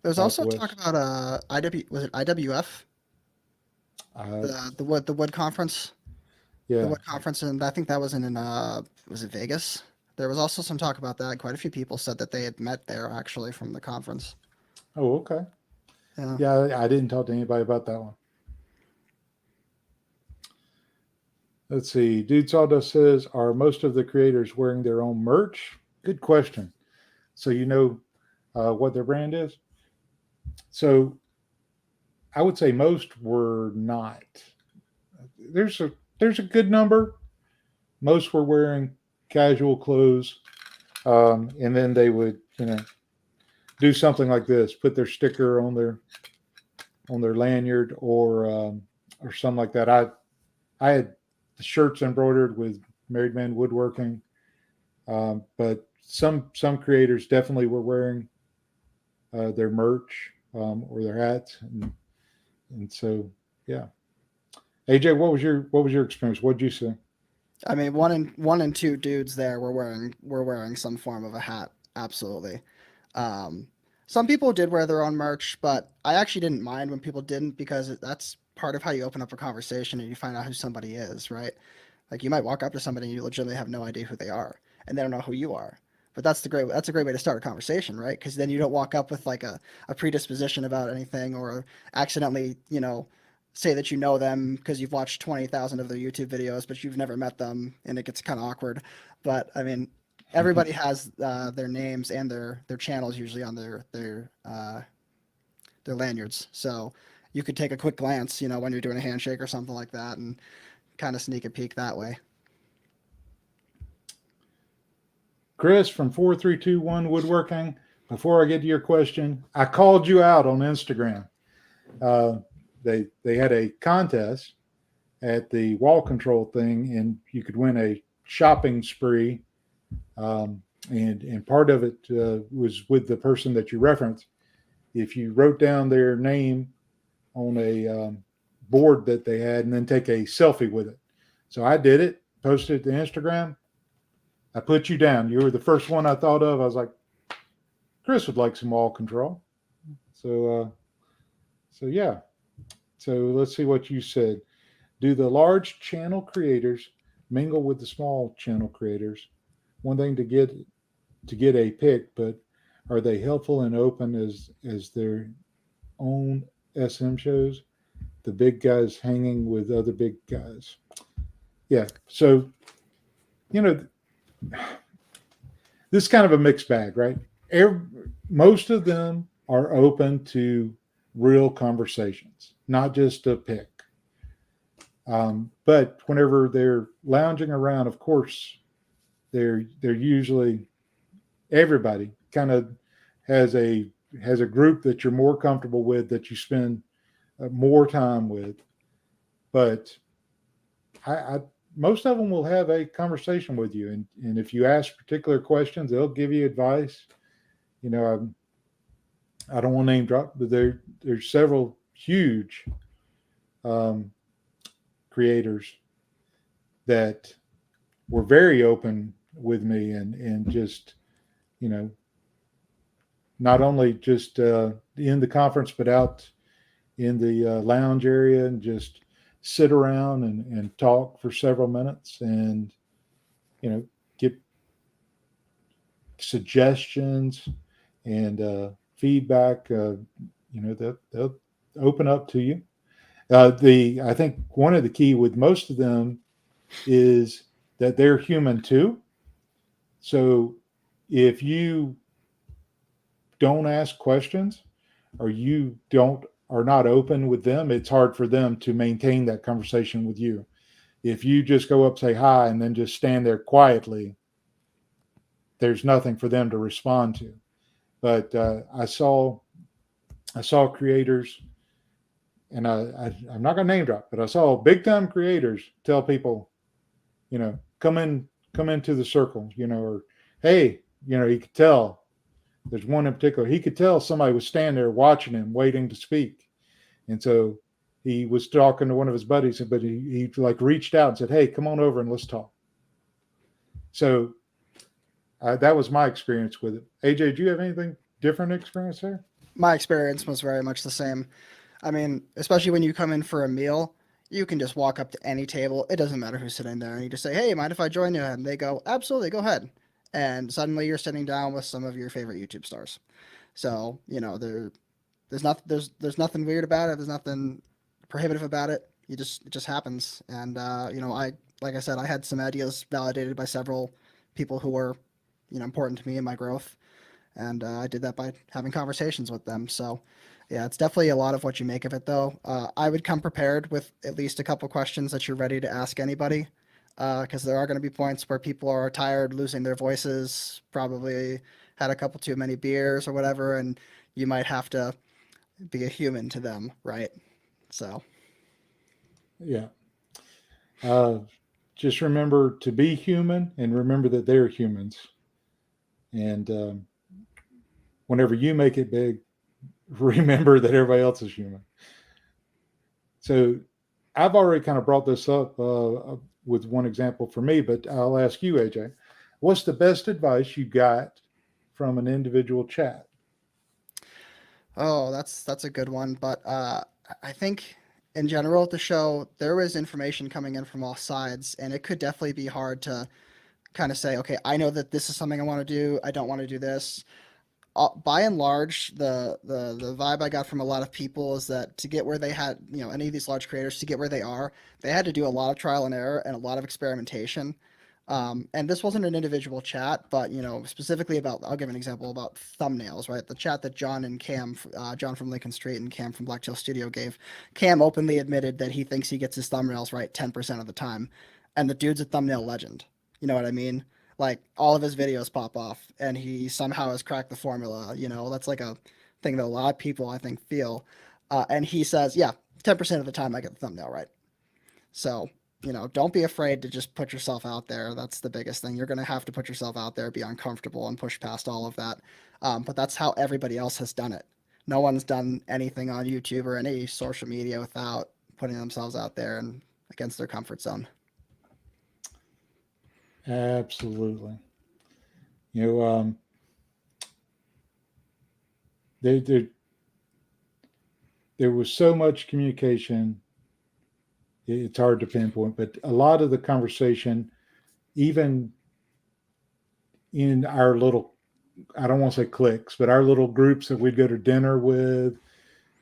There's also talk about was it IWF? The wood conference. Yeah. The wood conference, and I think that was in was it Vegas? There was also some talk about that. Quite a few people said that they had met there actually from the conference. Oh, okay. Yeah. I didn't talk to anybody about that one. Let's see. Dude Sawdust says, are most of the creators wearing their own merch? Good question. So you know what their brand is? So I would say most were not. There's a good number. Most were wearing casual clothes, and then they would do something like this: put their sticker on their lanyard or something like that. I had the shirts embroidered with Married Man Woodworking, but some creators definitely were wearing their merch or their hats, and so yeah. AJ, what was your experience? What did you see? I mean, one and two dudes there were wearing some form of a hat. Absolutely. Some people did wear their own merch, but I actually didn't mind when people didn't, because that's part of how you open up a conversation and you find out who somebody is, right? Like, you might walk up to somebody and you legitimately have no idea who they are, and they don't know who you are. But that's a great way to start a conversation, right? Because then you don't walk up with like a predisposition about anything, or accidentally, say that you know them because you've watched 20,000 of their YouTube videos, but you've never met them, and it gets kind of awkward. But I mean, everybody has their names and their channels usually on their lanyards, so you could take a quick glance, when you're doing a handshake or something like that, and kind of sneak a peek that way. Chris from 4321 Woodworking. Before I get to your question, I called you out on Instagram. They had a contest at the wall control thing, and you could win a shopping spree. And part of it was with the person that you referenced. If you wrote down their name on a board that they had, and then take a selfie with it. So I did it, posted it to Instagram. I put you down. You were the first one I thought of. I was like, Chris would like some wall control. So yeah. So let's see what you said. Do the large channel creators mingle with the small channel creators? One thing to get a pick, but are they helpful and open as their own SM shows? The big guys hanging with other big guys. Yeah. So, this is kind of a mixed bag, right? Most of them are open to real conversations, not just a pick. But whenever they're lounging around, of course, they're usually, everybody kind of has a group that you're more comfortable with, that you spend more time with. But most of them will have a conversation with you, and if you ask particular questions, they'll give you advice. I don't want to name drop, but there's several huge creators that were very open with me, and just not only just in the conference, but out in the lounge area, and just sit around and talk for several minutes, and get suggestions and feedback. They'll open up to you. I think one of the key with most of them is that they're human too. So if you don't ask questions, or you are not open with them, it's hard for them to maintain that conversation with you. If you just go up, say hi, and then just stand there quietly, there's nothing for them to respond to. But I saw creators, and I'm not going to name drop, but I saw big time creators tell people, come into the circle, or hey, you could tell. There's one in particular, he could tell somebody was standing there watching him, waiting to speak. And so he was talking to one of his buddies, but he like reached out and said, hey, come on over and let's talk. So that was my experience with it. AJ, do you have anything different experience there? My experience was very much the same. I mean, especially when you come in for a meal you can just walk up to any table. It doesn't matter who's sitting there. And you just say, hey, mind if I join you? And they go, absolutely, go ahead. And suddenly you're sitting down with some of your favorite YouTube stars. So, there's nothing weird about it. There's nothing prohibitive about it. It just happens. And, like I said, I had some ideas validated by several people who were, important to me in my growth. And I did that by having conversations with them. So, yeah, it's definitely a lot of what you make of it, though. I would come prepared with at least a couple questions that you're ready to ask anybody, because there are going to be points where people are tired, losing their voices, probably had a couple too many beers or whatever, and you might have to be a human to them, right? So, yeah. Just remember to be human and remember that they're humans. And whenever you make it big, remember that everybody else is human. So I've already kind of brought this up with one example for me, but I'll ask you, AJ, what's the best advice you got from an individual chat? Oh, that's a good one. But I think in general at the show, there was information coming in from all sides, and it could definitely be hard to kind of say, okay, I know that this is something I want to do. I don't want to do this. By and large, the vibe I got from a lot of people is that to get where they had, any of these large creators to get where they are, they had to do a lot of trial and error and a lot of experimentation. And this wasn't an individual chat, but specifically I'll give an example about thumbnails, right? The chat that John and Cam, John from Lincoln Street and Cam from Blacktail Studio gave, Cam openly admitted that he thinks he gets his thumbnails right 10% of the time, and the dude's a thumbnail legend. You know what I mean? Like all of his videos pop off, and he somehow has cracked the formula. That's like a thing that a lot of people I think feel. And he says, yeah, 10% of the time I get the thumbnail right. So, don't be afraid to just put yourself out there. That's the biggest thing. You're going to have to put yourself out there, be uncomfortable, and push past all of that. But that's how everybody else has done it. No one's done anything on YouTube or any social media without putting themselves out there and against their comfort zone. Absolutely. There was so much communication. It's hard to pinpoint, but a lot of the conversation, even in our little, I don't want to say cliques, but our little groups that we'd go to dinner with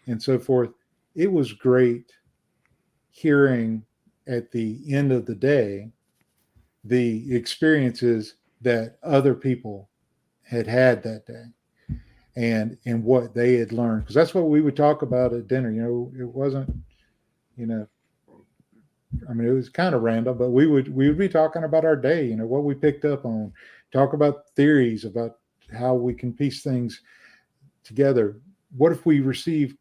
and so forth, it was great hearing at the end of the day the experiences that other people had that day and what they had learned, because that's what we would talk about at dinner. It wasn't, it was kind of random, but we would be talking about our day, what we picked up on, talk about theories about how we can piece things together. What if we receive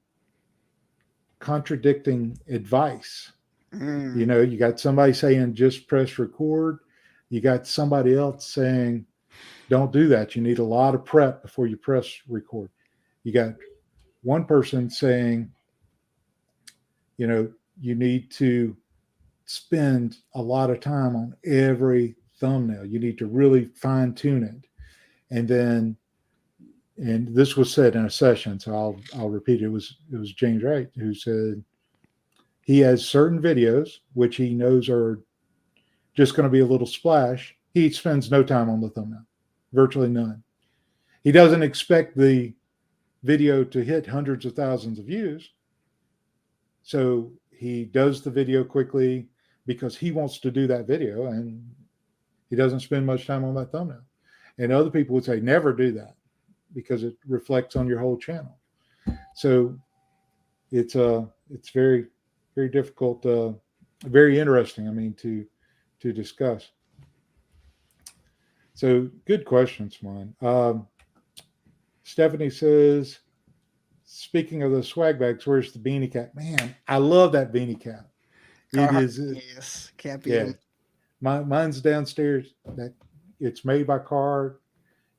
contradicting advice? You got somebody saying just press record. You got somebody else saying, don't do that. You need a lot of prep before you press record. You got one person saying, you need to spend a lot of time on every thumbnail. You need to really fine tune it. And this was said in a session, so I'll repeat it. It was James Wright who said he has certain videos which he knows are just going to be a little splash. He spends no time on the thumbnail, virtually none. He doesn't expect the video to hit hundreds of thousands of views. So he does the video quickly because he wants to do that video, and he doesn't spend much time on that thumbnail. And other people would say, never do that because it reflects on your whole channel. So it's very, very difficult, very interesting, to discuss. So good questions, man. Stephanie says, speaking of the swag bags, where's the beanie cap? Man, I love that beanie cap. Yes, can't beat them. Mine's downstairs. It's made by Card.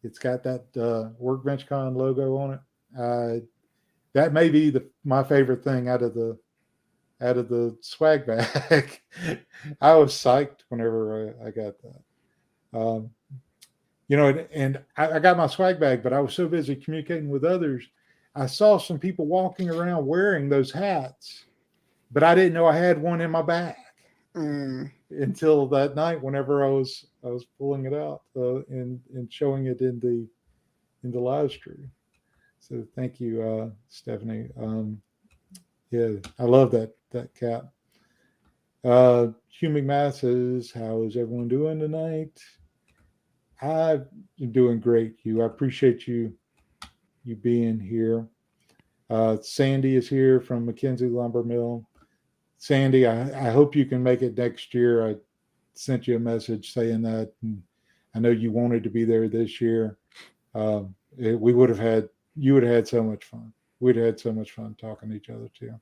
It's got that WorkBenchCon logo on it. That may be my favorite thing out of the swag bag. I was psyched whenever I got that. And I got my swag bag, but I was so busy communicating with others. I saw some people walking around wearing those hats but I didn't know I had one in my bag Mm. until that night. Whenever I was pulling it out and showing it in the live stream. So thank you, Stephanie. Yeah, I love that cap. Hugh McMath says, "How is everyone doing tonight?" I'm doing great, Hugh. I appreciate you being here. Sandy is here from McKenzie Lumber Mill. Sandy, I hope you can make it next year. I sent you a message saying that, and I know you wanted to be there this year. You would have had so much fun. We'd had so much fun talking to each other too.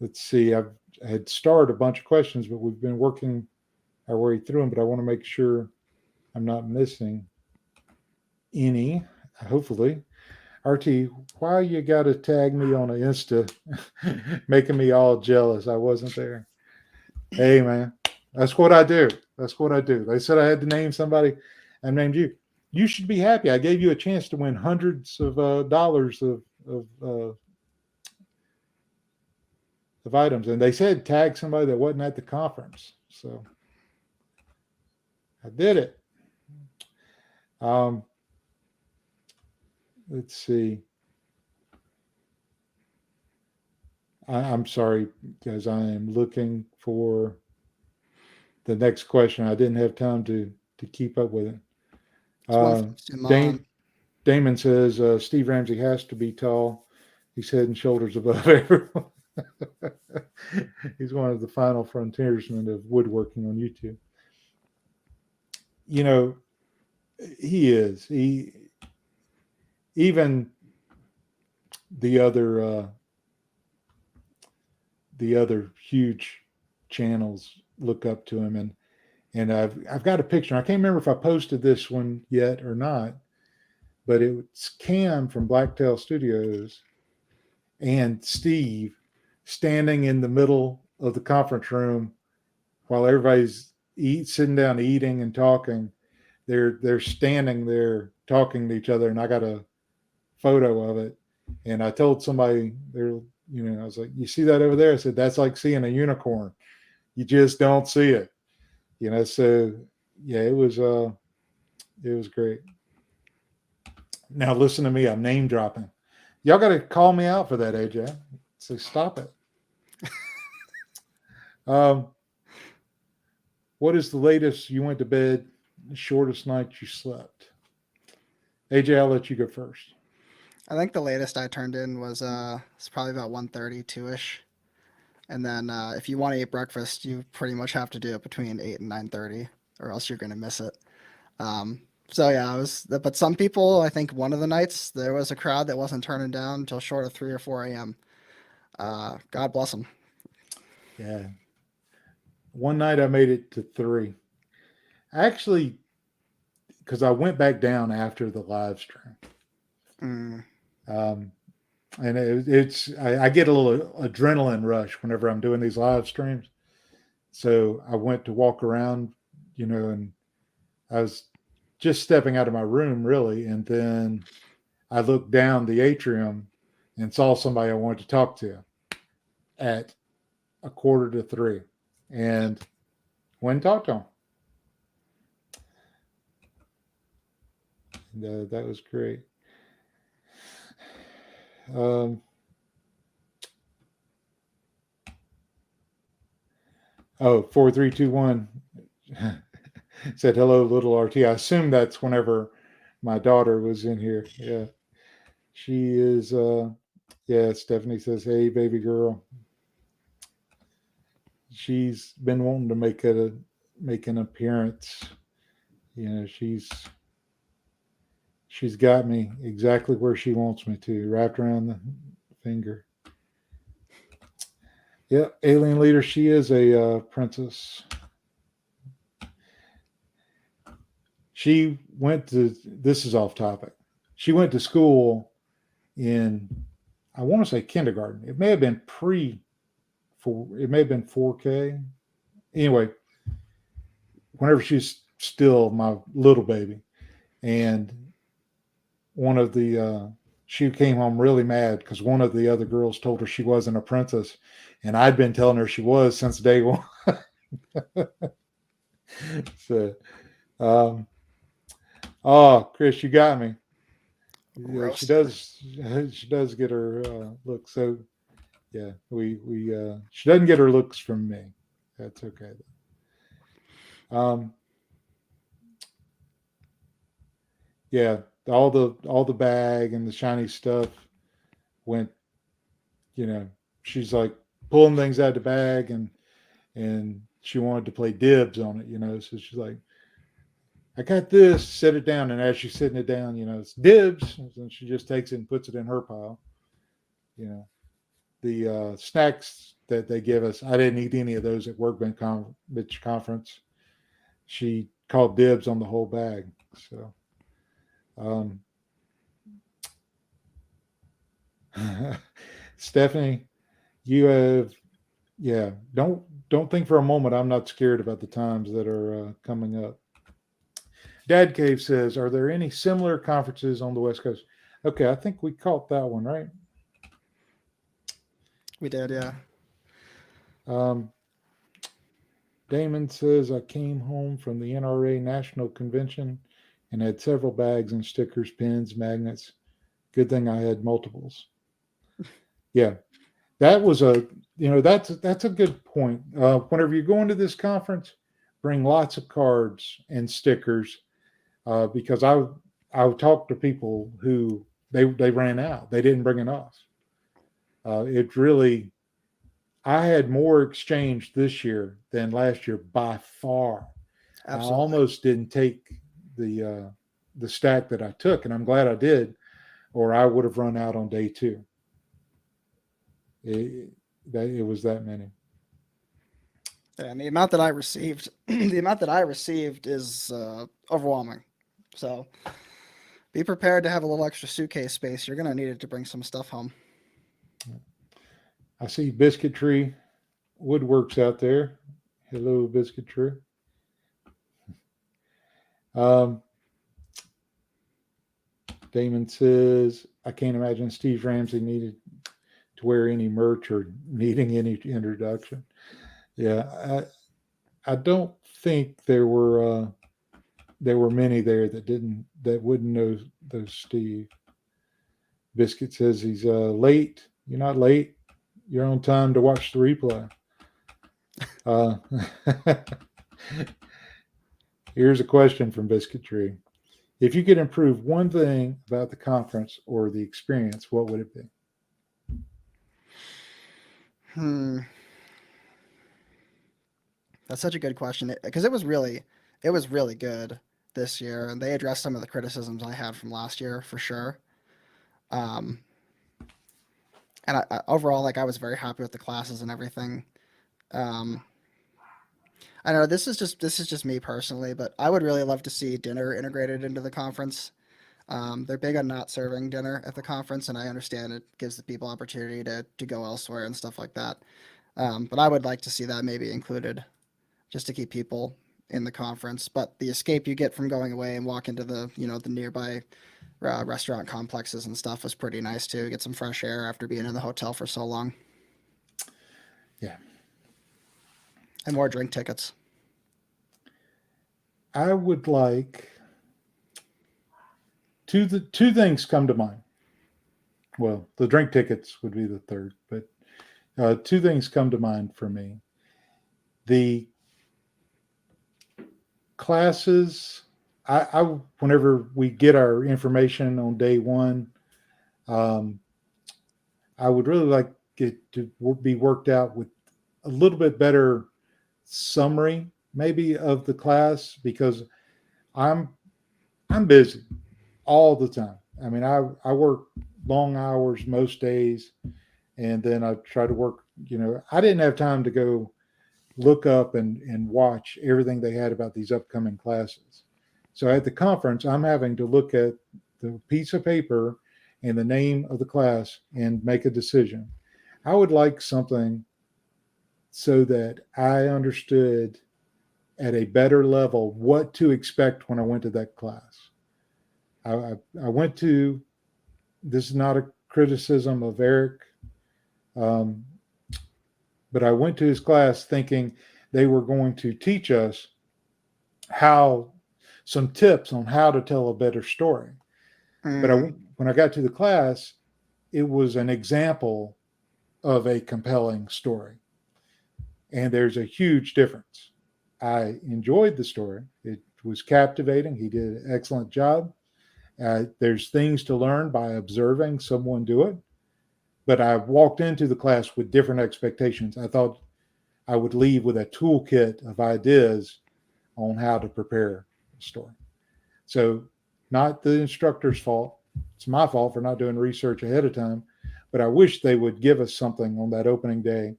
Let's see. I had started a bunch of questions, but we've been working our way through them. But I want to make sure I'm not missing any. Hopefully, RT, why you got to tag me on an Insta, making me all jealous? I wasn't there. Hey, man, that's what I do. That's what I do. They said I had to name somebody. I named you. You should be happy. I gave you a chance to win hundreds of dollars of items, and they said tag somebody that wasn't at the conference. So I did it. Let's see. I'm sorry, guys. I am looking for the next question. I didn't have time to keep up with it. Damon says Steve Ramsey has to be tall. He's head and shoulders above everyone. He's one of the final frontiersmen of woodworking on YouTube. You know, he is. Even the other huge channels look up to him, and I've got a picture. I can't remember if I posted this one yet or not, but it's Cam from Blacktail Studios and Steve standing in the middle of the conference room while everybody's sitting down eating and talking. They're standing there talking to each other, and I got a photo of it. And I told somebody, I was like, "You see that over there?" I said, "That's like seeing a unicorn. You just don't see it." So yeah, it was great. Now listen to me, I'm name dropping. Y'all got to call me out for that, AJ. So stop it. What is the latest you went to bed, the shortest night you slept? AJ, I'll let you go first. I think the latest I turned in was it's probably about 1:30, 2-ish. And then if you want to eat breakfast, you pretty much have to do it between 8 and 9:30, or else you're going to miss it. So yeah, but some people, I think one of the nights there was a crowd that wasn't turning down until short of 3 or 4 a.m. God bless them. Yeah. One night I made it to 3. Actually, because I went back down after the live stream. And I get a little adrenaline rush whenever I'm doing these live streams. So I went to walk around, and I was just stepping out of my room really. And then I looked down the atrium and saw somebody I wanted to talk to at 2:45 and went and talked to them. And, that was great. 4321 said hello, little RT. I assume that's whenever my daughter was in here. Yeah, she is. Stephanie says, "Hey, baby girl." She's been wanting to make an appearance. She's got me exactly where she wants me to, wrapped around the finger. Yeah, alien leader. She is a princess. She went to. This is off topic. She went to school in, I want to say kindergarten. It may have been it may have been 4K. Anyway, whenever she's still my little baby, and one of the she came home really mad because one of the other girls told her she was an apprentice, and I'd been telling her she was since day one. So, oh, Chris, you got me. Yeah, she does. She does get her look. So, yeah, we she doesn't get her looks from me. That's okay though. Yeah, all the bag and the shiny stuff went. She's like pulling things out of the bag, and she wanted to play dibs on it. So she's like, I got this, set it down. And as she's sitting it down, it's dibs. And she just takes it and puts it in her pile. The snacks that they give us, I didn't eat any of those at WorkBench conference. She called dibs on the whole bag. So, Stephanie, you have, don't think for a moment I'm not scared about the times that are coming up. Dad Cave says, are there any similar conferences on the West Coast? Okay, I think we caught that one, right? We did, yeah. Damon says, I came home from the NRA National Convention and had several bags and stickers, pins, magnets. Good thing I had multiples. Yeah, that was that's a good point. Whenever you go into this conference, bring lots of cards and stickers, because I would talk to people who they ran out. They didn't bring enough. It really, I had more exchange this year than last year by far. Absolutely. I almost didn't take the stack that I took, and I'm glad I did, or I would have run out on day 2. It was that many. And the amount that I received, is overwhelming. So be prepared to have a little extra suitcase space. You're going to need it to bring some stuff home. I see Biscuit Tree Woodworks out there. Hello, Biscuit Tree. Damon says, I can't imagine Steve Ramsey needed to wear any merch or needing any introduction. Yeah, I don't think there were many there that wouldn't know those Steve. Biscuit says he's late. You're not late. You're on time to watch the replay. Here's a question from Biscuit Tree. If you could improve one thing about the conference or the experience, what would it be? That's such a good question, because it was really good this year, and they addressed some of the criticisms I had from last year for sure. And I overall, I was very happy with the classes and everything. I know this is just me personally, but I would really love to see dinner integrated into the conference. They're big on not serving dinner at the conference, and I understand it gives the people opportunity to go elsewhere and stuff like that. But I would like to see that maybe included, just to keep people in the conference. But the escape you get from going away and walk into the the nearby restaurant complexes and stuff was pretty nice too. Get some fresh air after being in the hotel for so long. Yeah. And more drink tickets. I would like two things come to mind. Well, the drink tickets would be the third, but two things come to mind for me. The classes, I whenever we get our information on day 1, I would really like it to be worked out with a little bit better summary maybe of the class, because I'm busy all the time. I mean, I work long hours most days, and then I try to work, I didn't have time to go look up and watch everything they had about these upcoming classes. So at the conference, I'm having to look at the piece of paper and the name of the class and make a decision. I would like something so that I understood at a better level what to expect when I went to that class. I went to this is not a criticism of Eric, but I went to his class thinking they were going to teach us some tips on how to tell a better story. But when I got to the class, it was an example of a compelling story. And there's a huge difference. I enjoyed the story. It was captivating. He did an excellent job. There's things to learn by observing someone do it. But I walked into the class with different expectations. I thought I would leave with a toolkit of ideas on how to prepare a story. So not the instructor's fault. It's my fault for not doing research ahead of time, but I wish they would give us something on that opening day.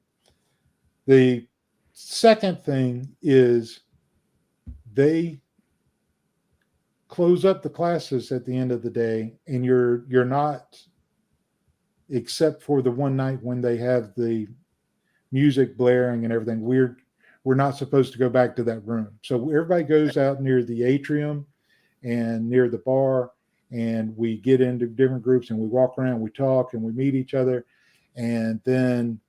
The second thing is they close up the classes at the end of the day, and you're not, except for the one night when they have the music blaring and everything, we're not supposed to go back to that room. So everybody goes out near the atrium and near the bar, and we get into different groups and we walk around, we talk, and we meet each other. And then,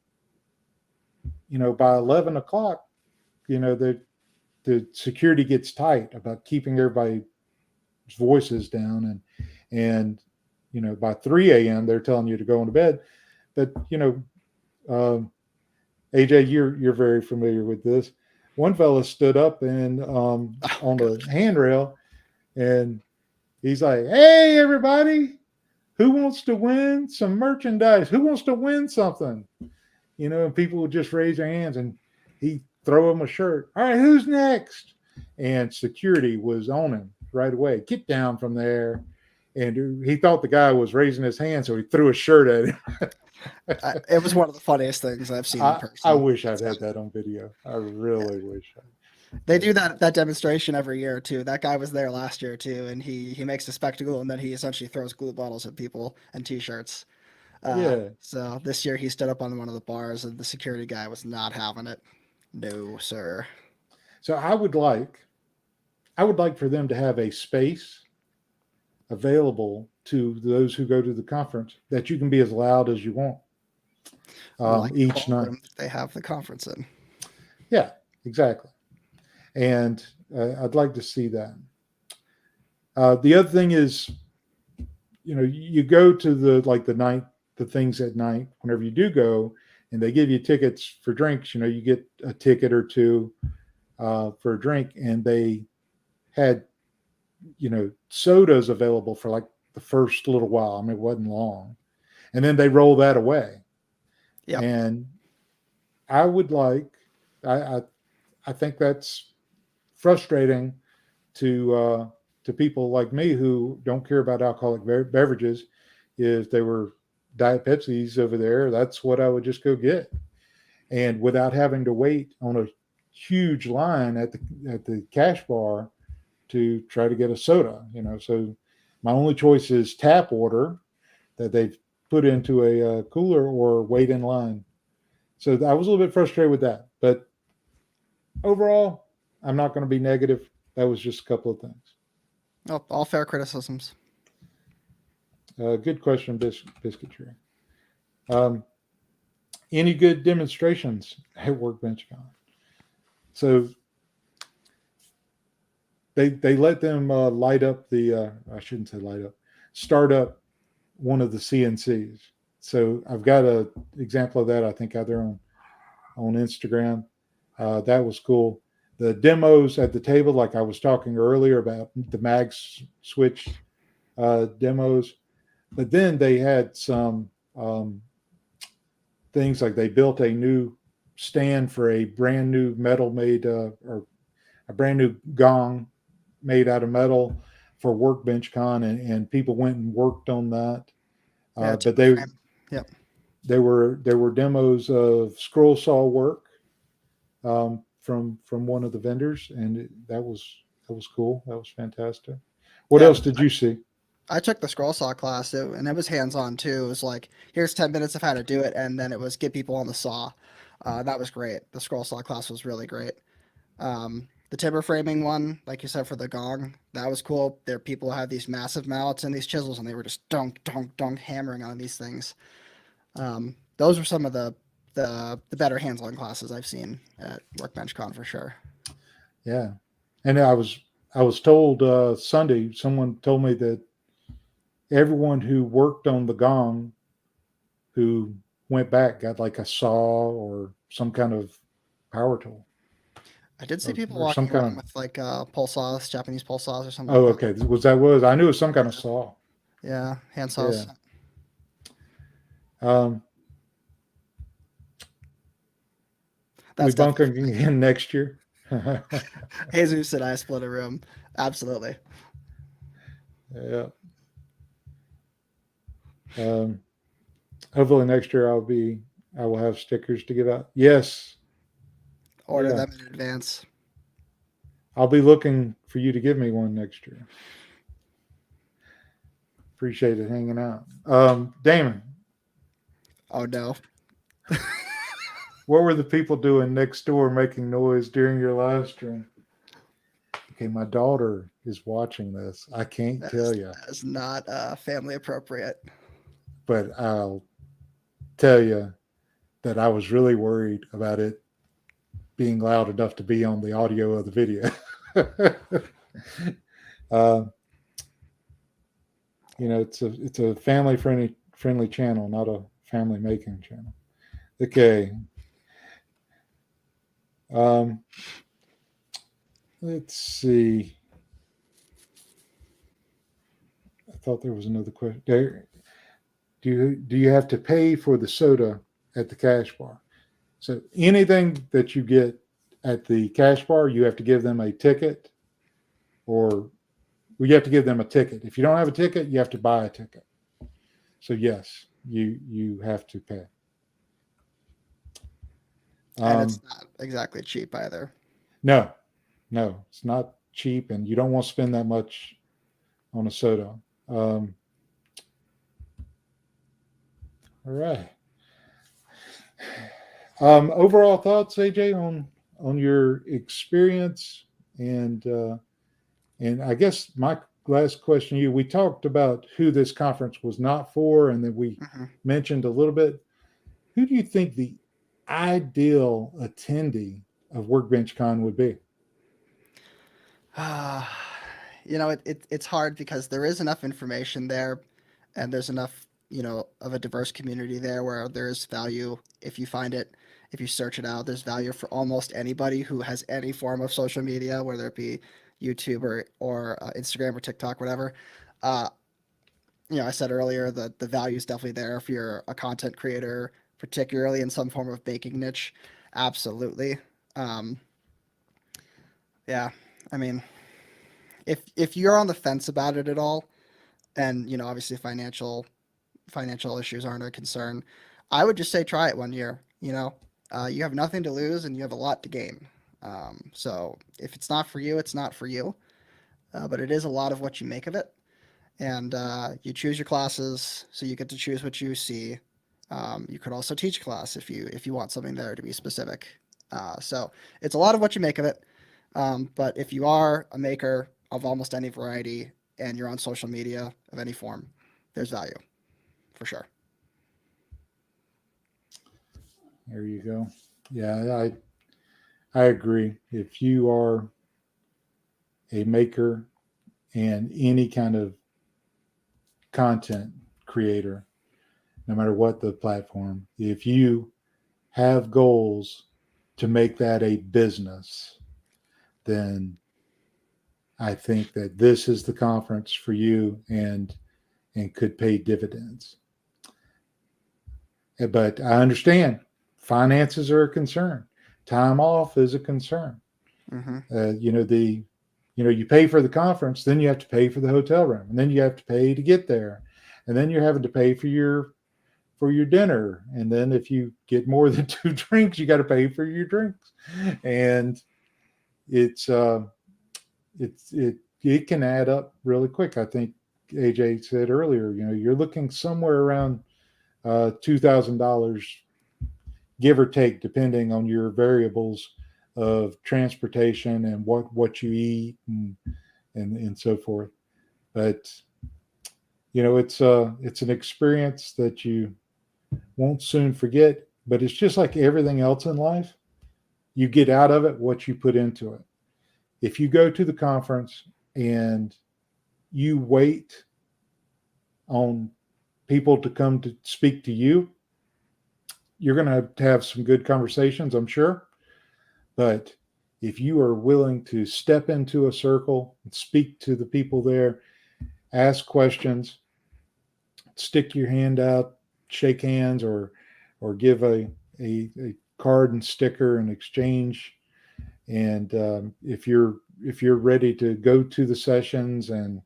by 11 o'clock, the security gets tight about keeping everybody's voices down. And by 3 a.m., they're telling you to go into bed. But, AJ, you're very familiar with this. One fella stood up and on the handrail, and he's like, "Hey, everybody, who wants to win some merchandise? Who wants to win something?" And people would just raise their hands, and he'd throw them a shirt. "All right, who's next?" And security was on him right away. "Get down from there." And he thought the guy was raising his hand, so he threw a shirt at him. It was one of the funniest things I've seen in person. I wish I'd had that on video. I really wish. They do that demonstration every year too. That guy was there last year too, and he makes a spectacle, and then he essentially throws glue bottles at people and T-shirts. So this year he stood up on one of the bars, and the security guy was not having it. No, sir. So I would like for them to have a space available to those who go to the conference that you can be as loud as you want each night. They have the conference in. Yeah, exactly. And I'd like to see that. The other thing is, you go to the things at night, whenever you do go, and they give you tickets for drinks. You get a ticket or two for a drink, and they had, sodas available for like the first little while. I mean, it wasn't long. And then they roll that away. Yeah. And I would like, I think that's frustrating to people like me who don't care about alcoholic beverages. If they were Diet Pepsis over there, that's what I would just go get. And without having to wait on a huge line at the cash bar to try to get a soda, so my only choice is tap order that they've put into a cooler or wait in line. So I was a little bit frustrated with that, but overall, I'm not going to be negative. That was just a couple of things. All fair criticisms. Good question, Biscuit Tree. Any good demonstrations at WorkBenchCon? So they let them light up I shouldn't say light up, start up one of the CNCs. So I've got an example of that, I think, out there on Instagram. That was cool. The demos at the table, like I was talking earlier about the mag switch demos, but then they had some things like they built a new stand for a brand new metal made or a brand new gong made out of metal for WorkBenchCon, and people went and worked on that. But there were demos of scroll saw work from one of the vendors, and that was cool. That was fantastic. What else did you see? I took the scroll saw class, and it was hands-on too. It was like, here's 10 minutes of how to do it, and then it was get people on the saw. That was great. The scroll saw class was really great. The timber framing one, like you said, for the gong, that was cool. There, people have these massive mallets and these chisels, and they were just dunk, dunk, dunk, hammering on these things. Those were some of the better hands-on classes I've seen at WorkBenchCon for sure. Yeah, and I was told Sunday, someone told me that everyone who worked on the gong, who went back, got like a saw or some kind of power tool. I did see people or walking some kind around of. with like pole saws, Japanese pole saws or something. Oh, like that. okay. Was I knew it was some kind of saw. Yeah, hand saws. Yeah. We bunking again next year. Jesus and I split a room. Absolutely. Yeah. Hopefully next year I will have stickers to give out. Yes. Order them in advance. I'll be looking for you to give me one next year. Appreciate it hanging out. Damon. Oh no. What were the people doing next door making noise during your live stream? Okay, my daughter is watching this. I can't tell you. That is not family appropriate. But I'll tell you that I was really worried about it being loud enough to be on the audio of the video. It's a family friendly channel, not a family making channel. Okay. Let's see. I thought there was another question. Do you have to pay for the soda at the cash bar? So anything that you get at the cash bar, you have to give them a ticket, or you have to give them a ticket. If you don't have a ticket, you have to buy a ticket. So yes, you have to pay. And it's not exactly cheap either. No, it's not cheap, and you don't want to spend that much on a soda. All right. Overall thoughts, AJ, on your experience, and I guess my last question to you. We talked about who this conference was not for, and then we mentioned a little bit. Who do you think the ideal attendee of WorkBenchCon would be? It's hard because there is enough information there, and there's enough, of a diverse community there where there is value if you find it, if you search it out. There's value for almost anybody who has any form of social media, whether it be YouTube or Instagram or TikTok, whatever. I said earlier that the value is definitely there if you're a content creator, particularly in some form of baking niche. Absolutely. Yeah, I mean, if you're on the fence about it at all, and obviously financial issues aren't a concern, I would just say try it 1 year. You have nothing to lose and you have a lot to gain. So if it's not for you, it's not for you. But it is a lot of what you make of it, and you choose your classes, so you get to choose what you see. You could also teach a class if you want something there to be specific. So it's a lot of what you make of it. But if you are a maker of almost any variety and you're on social media of any form, there's value for sure. There you go. Yeah, I agree. If you are a maker and any kind of content creator, no matter what the platform, if you have goals to make that a business, then I think that this is the conference for you and could pay dividends. But I understand finances are a concern. Time off is a concern. You pay for the conference, then you have to pay for the hotel room, and then you have to pay to get there, and then you're having to pay for your dinner, and then if you get more than 2 drinks, you got to pay for your drinks, and it can add up really quick. I think AJ said earlier, you're looking somewhere around $2,000, give or take, depending on your variables of transportation and what you eat and so forth. But it's an experience that you won't soon forget. But it's just like everything else in life. You get out of it what you put into it. If you go to the conference and you wait on people to come to speak to you, you're going to have some good conversations, I'm sure. But if you are willing to step into a circle and speak to the people there, ask questions, stick your hand out, shake hands, or give a card and sticker in exchange. And if you're ready to go to the sessions and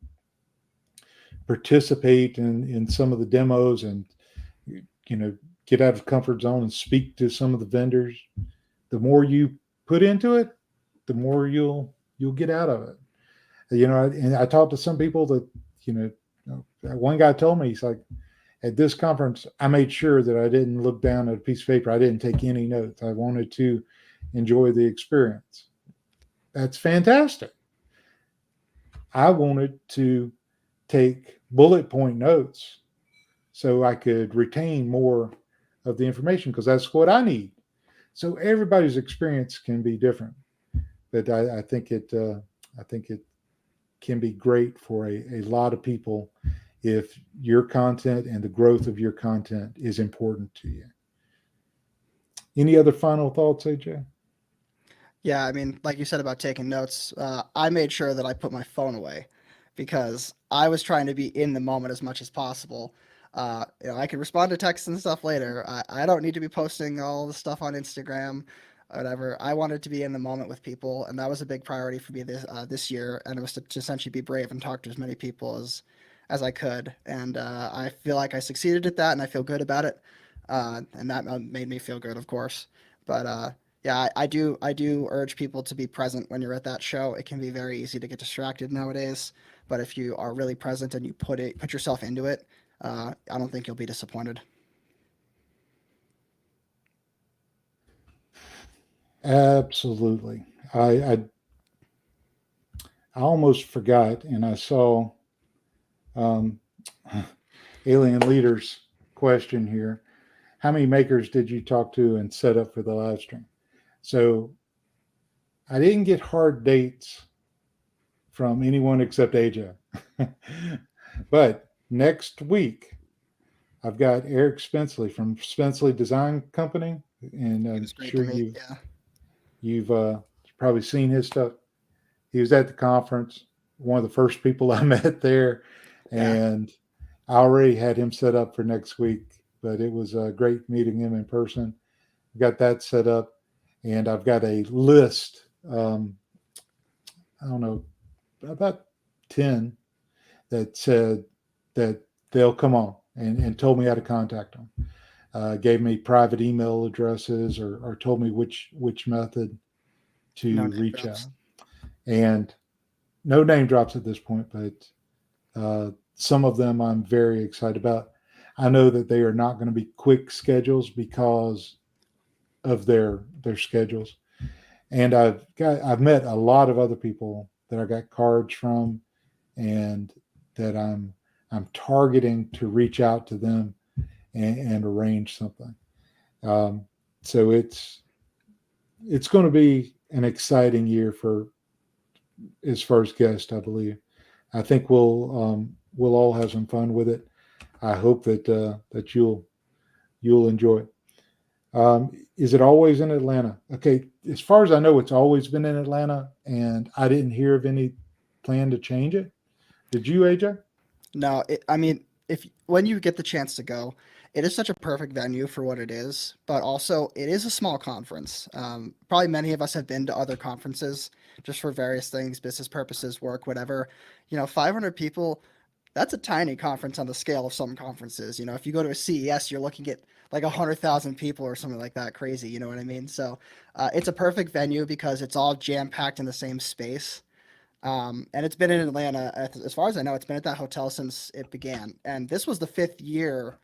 participate in some of the demos and get out of comfort zone and speak to some of the vendors, the more you put into it, the more you'll get out of it. And I talked to some people that one guy told me, he's like, at this conference, I made sure that I didn't look down at a piece of paper. I didn't take any notes. I wanted to enjoy the experience. That's fantastic. I wanted to take bullet point notes so I could retain more of the information, because that's what I need. So everybody's experience can be different, but I think it can be great for a lot of people if your content and the growth of your content is important to you. Any other final thoughts, AJ? Yeah, I mean, like you said about taking notes, I made sure that I put my phone away because I was trying to be in the moment as much as possible. I can respond to texts and stuff later. I don't need to be posting all the stuff on Instagram, whatever. I wanted to be in the moment with people, and that was a big priority for me this year. And it was to essentially be brave and talk to as many people as I could. And I feel like I succeeded at that, and I feel good about it. And that made me feel good, of course. But yeah, I do urge people to be present when you're at that show. It can be very easy to get distracted nowadays, but if you are really present and you put yourself into it, I don't think you'll be disappointed. Absolutely. I almost forgot, and I saw Alien Leaders question here. How many makers did you talk to and set up for the live stream? So I didn't get hard dates from anyone except AJ. But next week, I've got Eric Spenceley from Spenceley Design Company, and I'm sure you've probably seen his stuff. He was at the conference, one of the first people I met there, and I already had him set up for next week, but it was great meeting him in person. Got that set up, and I've got a list, I don't know, about 10 that said that they'll come on and told me how to contact them. Gave me private email addresses or told me which method to reach out. And no name drops at this point, but some of them I'm very excited about. I know that they are not going to be quick schedules because of their schedules. And I've met a lot of other people that I got cards from and that I'm targeting to reach out to them and arrange something. So it's going to be an exciting year for as far as guests, I believe. I think we'll all have some fun with it. I hope that you'll enjoy it. Is it always in Atlanta? Okay, as far as I know, it's always been in Atlanta, and I didn't hear of any plan to change it. Did you, AJ? No, I mean, when you get the chance to go, it is such a perfect venue for what it is, but also it is a small conference. Probably many of us have been to other conferences just for various things, business purposes, work, whatever. 500 people, that's a tiny conference on the scale of some conferences. If you go to a CES, you're looking at like 100,000 people or something like that, crazy. You know what I mean? So it's a perfect venue because it's all jam-packed in the same space. And it's been in Atlanta, as far as I know, it's been at that hotel since it began. And this was the 5th year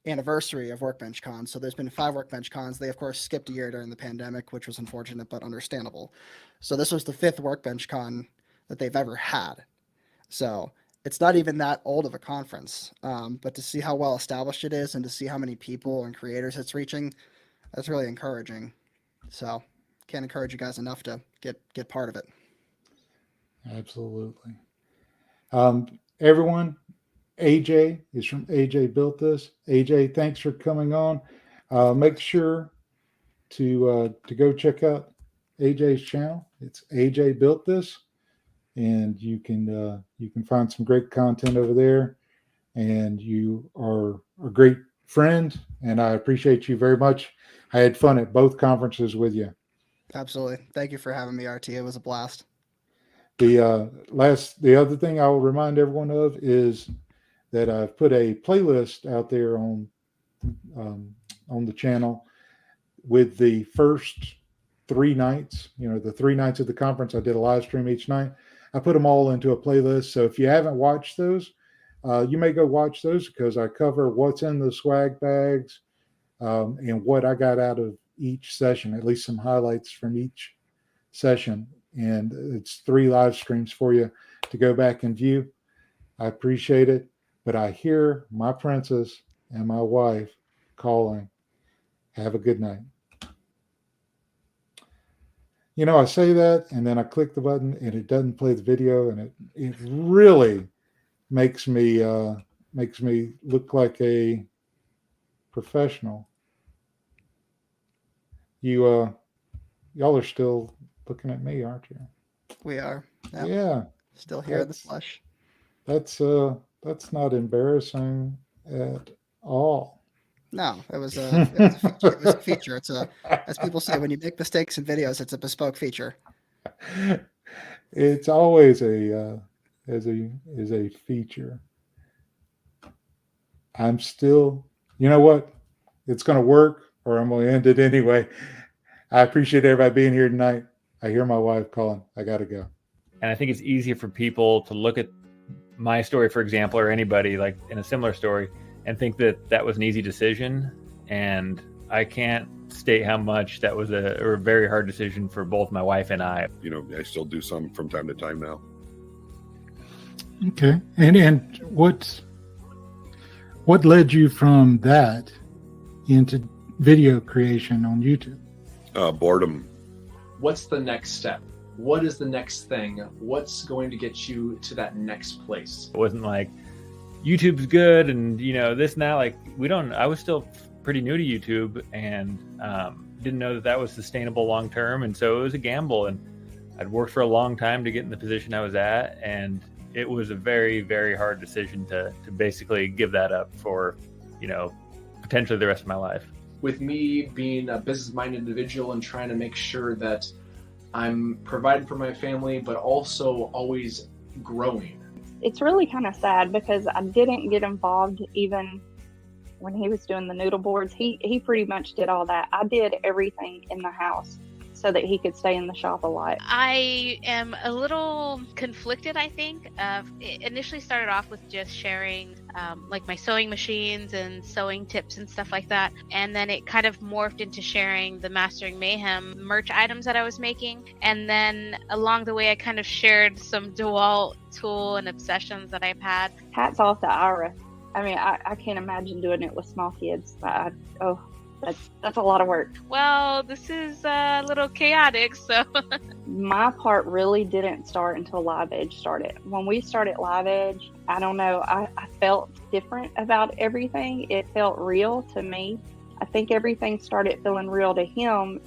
anniversary of WorkBenchCon. So there's been 5 WorkBenchCons. They of course skipped a year during the pandemic, which was unfortunate but understandable. So this was the 5th WorkBenchCon that they've ever had. So it's not even that old of a conference, but to see how well established it is and to see how many people and creators it's reaching, that's really encouraging. So can't encourage you guys enough to get part of it. Absolutely. Everyone, AJ is from AJ Built This. AJ, thanks for coming on. Make sure to go check out AJ's channel. It's AJ Built This, and you can find some great content over there. And you are a great friend, and I appreciate you very much. I had fun at both conferences with you. Absolutely. Thank you for having me, RT. It was a blast. The other thing I will remind everyone of is that I've put a playlist out there on the channel with the first 3 nights. The 3 nights of the conference, I did a live stream each night. I put them all into a playlist. So if you haven't watched those, you may go watch those, because I cover what's in the swag bags and what I got out of each session, at least some highlights from each session. And it's 3 live streams for you to go back and view. I appreciate it, but I hear my princess and my wife calling. Have a good night. I say that, and then I click the button and it doesn't play the video, and it really makes me look like a professional. Y'all are still looking at me, aren't you? We are. Yep. Yeah. Still here in the flesh. That's not embarrassing at all. No, it was a feature. It's as people say, when you make mistakes in videos, it's a bespoke feature. It's always a feature. I'm still, you know what? It's going to work, or I'm going to end it anyway. I appreciate everybody being here tonight. I hear my wife calling. I got to go. And I think it's easier for people to look at my story, for example, or anybody like in a similar story, and think that that was an easy decision. And I can't state how much that was a very hard decision for both my wife and I. I still do some from time to time now. Okay. And what led you from that into video creation on YouTube? Boredom. What's the next step? What is the next thing? What's going to get you to that next place? It wasn't like YouTube's good and this and that. Like I was still pretty new to YouTube and didn't know that was sustainable long term, and so it was a gamble. And I'd worked for a long time to get in the position I was at, and it was a very, very hard decision to basically give that up for potentially the rest of my life. With me being a business-minded individual and trying to make sure that I'm providing for my family, but also always growing. It's really kind of sad because I didn't get involved even when he was doing the noodle boards. He pretty much did all that. I did everything in the house so that he could stay in the shop a lot. I am a little conflicted, I think. It initially started off with just sharing like my sewing machines and sewing tips and stuff like that. And then it kind of morphed into sharing the Mastering Mayhem merch items that I was making. And then along the way, I kind of shared some DeWalt tool and obsessions that I've had. Hats off to Ira. I mean, I can't imagine doing it with small kids. That's a lot of work. Well, this is a little chaotic, so. My part really didn't start until Live Edge started. When we started Live Edge, I don't know, I felt different about everything. It felt real to me. I think everything started feeling real to him,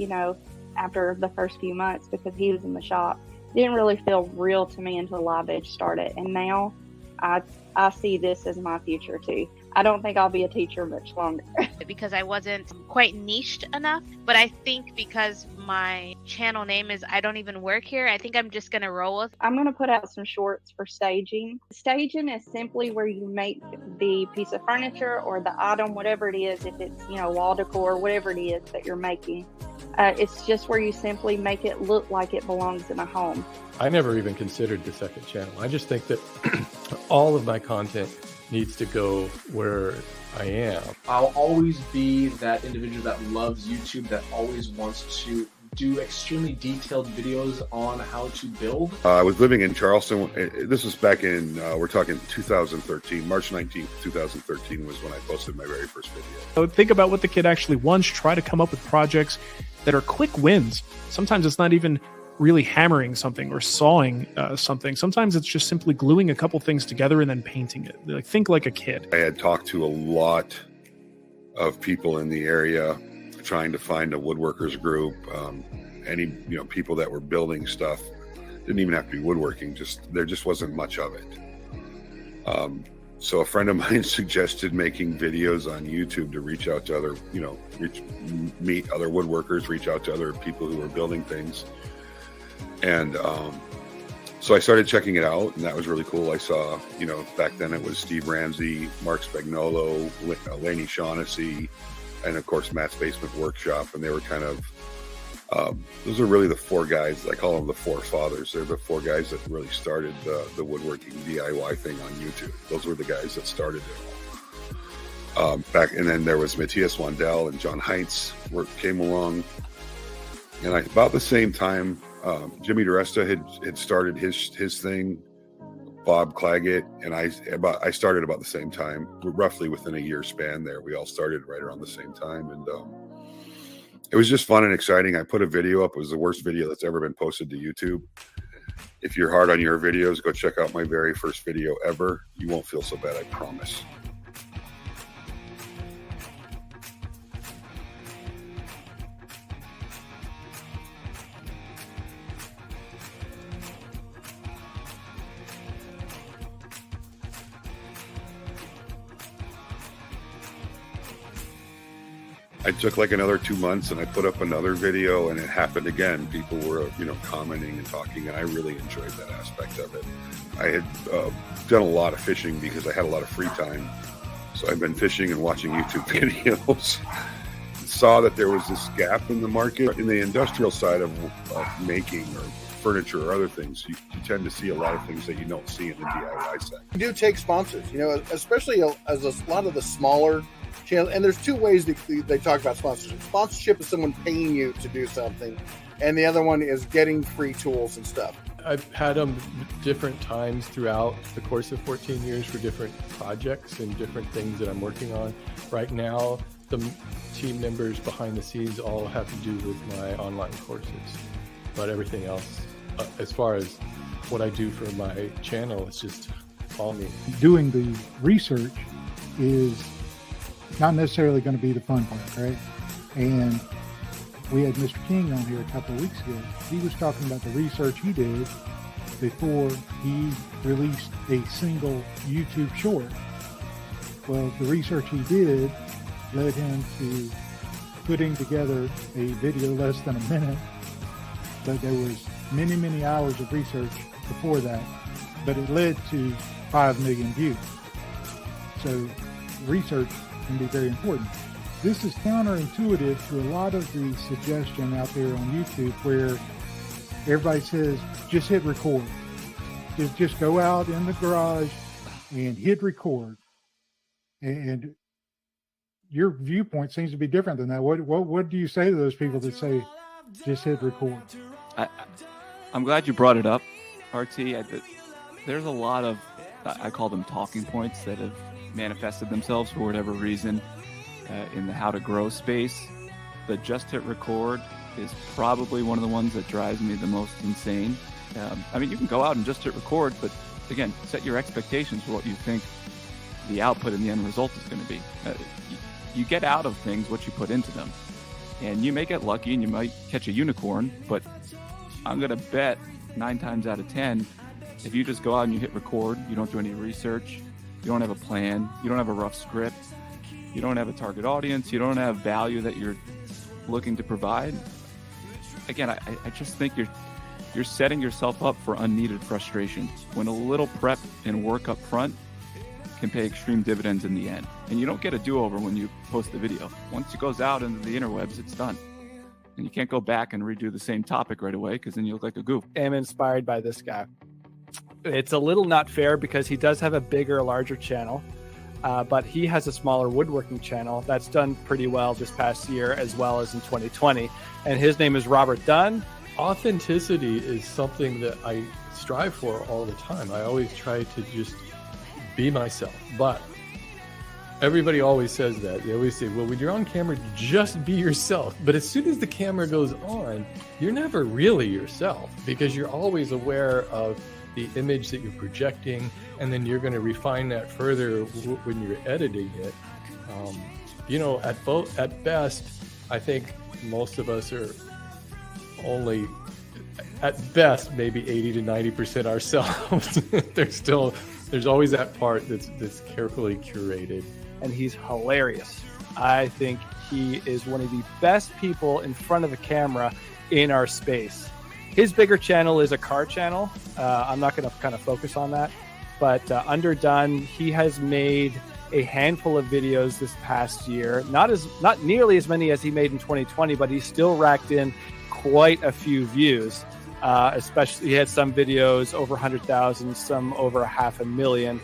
after the first few months because he was in the shop. It didn't really feel real to me until Live Edge started. And now I see this as my future too. I don't think I'll be a teacher much longer. Because I wasn't quite niched enough, but I think because my channel name is I Don't Even Work Here, I think I'm just going to roll with. I'm going to put out some shorts for staging. Staging is simply where you make the piece of furniture or the item, whatever it is, if it's, wall decor, whatever it is that you're making. It's just where you simply make it look like it belongs in a home. I never even considered the second channel. I just think that all of my content needs to go where I am. I'll always be that individual that loves YouTube, that always wants to do extremely detailed videos on how to build. I was living in Charleston. This was back in, we're talking 2013, March 19th, 2013 was when I posted my very first video. So think about what the kid actually wants. Try to come up with projects that are quick wins. Sometimes it's not even really hammering something or sawing something. Sometimes it's just simply gluing a couple things together and then painting it. Like, think like a kid. I had talked to a lot of people in the area trying to find a woodworkers group, people that were building stuff. Didn't even have to be woodworking, there just wasn't much of it. So a friend of mine suggested making videos on YouTube to reach out to other, meet other woodworkers, reach out to other people who were building things. And so I started checking it out, and that was really cool. I saw, back then it was Steve Ramsey, Mark Spagnolo, Laney Shaughnessy, and of course Matt's Basement Workshop. And they were kind of, those are really the four guys. I call them the four fathers. They're the four guys that really started the woodworking DIY thing on YouTube. Those were the guys that started it all. And then there was Matthias Wandel and John Heintz came along. And about the same time, Jimmy DeResta had started his thing, Bob Claggett, and I started about the same time, roughly within a year span there. We all started right around the same time, and it was just fun and exciting. I put a video up. It was the worst video that's ever been posted to YouTube. If you're hard on your videos, go check out my very first video ever. You won't feel so bad, I promise. I took like another 2 months and I put up another video, and it happened again. People were, commenting and talking, and I really enjoyed that aspect of it. I had done a lot of fishing because I had a lot of free time. So I've been fishing and watching YouTube videos. Saw that there was this gap in the market in the industrial side of making or furniture or other things. You tend to see a lot of things that you don't see in the DIY side. You do take sponsors, especially as a lot of the smaller channel, and there's two ways they talk about sponsorship. Sponsorship is someone paying you to do something, and the other one is getting free tools and stuff. I've had them different times throughout the course of 14 years for different projects and different things that I'm working on. Right now, the team members behind the scenes all have to do with my online courses, but everything else, as far as what I do for my channel, it's just all me. Doing the research is not necessarily going to be the fun part, right? And we had Mr. King on here a couple of weeks ago. He was talking about the research he did before he released a single YouTube short. Well, the research he did led him to putting together a video less than a minute, but there was many, many hours of research before that, but it led to 5 million views. So research can be very important. This is counterintuitive to a lot of the suggestion out there on YouTube where everybody says, just hit record. Just go out in the garage and hit record. And your viewpoint seems to be different than that. What do you say to those people that say, just hit record? I'm glad you brought it up, RT. There's a lot of, I call them talking points that have manifested themselves for whatever reason in the how to grow space. The just hit record is probably one of the ones that drives me the most insane. You can go out and just hit record, but again, set your expectations for what you think the output and the end result is going to be. You get out of things what you put into them, and you may get lucky and you might catch a unicorn, but I'm going to bet 9 times out of 10, if you just go out and you hit record, you don't do any research, you don't have a plan, you don't have a rough script, you don't have a target audience, you don't have value that you're looking to provide. Again, I just think you're setting yourself up for unneeded frustration when a little prep and work up front can pay extreme dividends in the end. And you don't get a do-over when you post the video. Once it goes out into the interwebs, it's done. And you can't go back and redo the same topic right away because then you look like a goof. I'm inspired by this guy. It's a little not fair because he does have a bigger, larger channel. but he has a smaller woodworking channel that's done pretty well this past year as well as in 2020. And his name is Robert Dunn. Authenticity is something that I strive for all the time. I always try to just be myself, but everybody always says that. They always say, well, when you're on camera, just be yourself. But as soon as the camera goes on, you're never really yourself, because you're always aware of the image that you're projecting, and then you're going to refine that further when you're editing it. You know, at best, I think most of us are only, at best, maybe 80 to 90% ourselves. There's always that part that's carefully curated. And he's hilarious. I think he is one of the best people in front of the camera in our space. His bigger channel is a car channel. I'm not going to kind of focus on that, but under Dunn, he has made a handful of videos this past year. Not nearly as many as he made in 2020, but he still racked in quite a few views. Especially, he had some videos over 100,000, some over 500,000.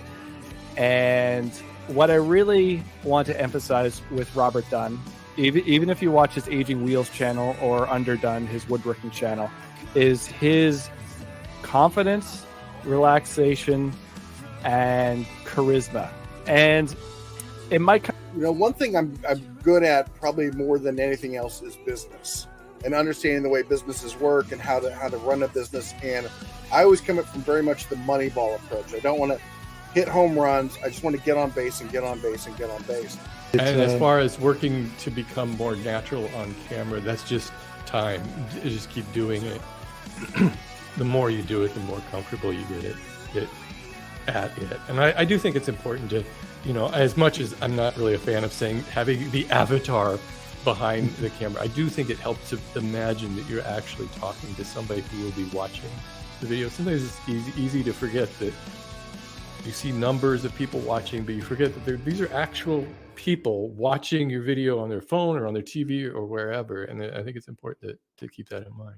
And what I really want to emphasize with Robert Dunn, even if you watch his Aging Wheels channel or Under Dunn, his woodworking channel, is his confidence, relaxation, and charisma. And it might, you know, one thing I'm good at probably more than anything else is business and understanding the way businesses work and how to run a business. And I always come up from very much the money ball approach. I don't want to hit home runs. I just want to get on base and get on base and get on base. And as far as working to become more natural on camera, that's just time. You just keep doing it. The more you do it, the more comfortable you get at it. And I do think it's important to, you know, as much as I'm not really a fan of saying having the avatar behind the camera, I do think it helps to imagine that you're actually talking to somebody who will be watching the video. Sometimes it's easy to forget that you see numbers of people watching, but you forget that these are actual people watching your video on their phone or on their TV or wherever. And I think it's important to keep that in mind.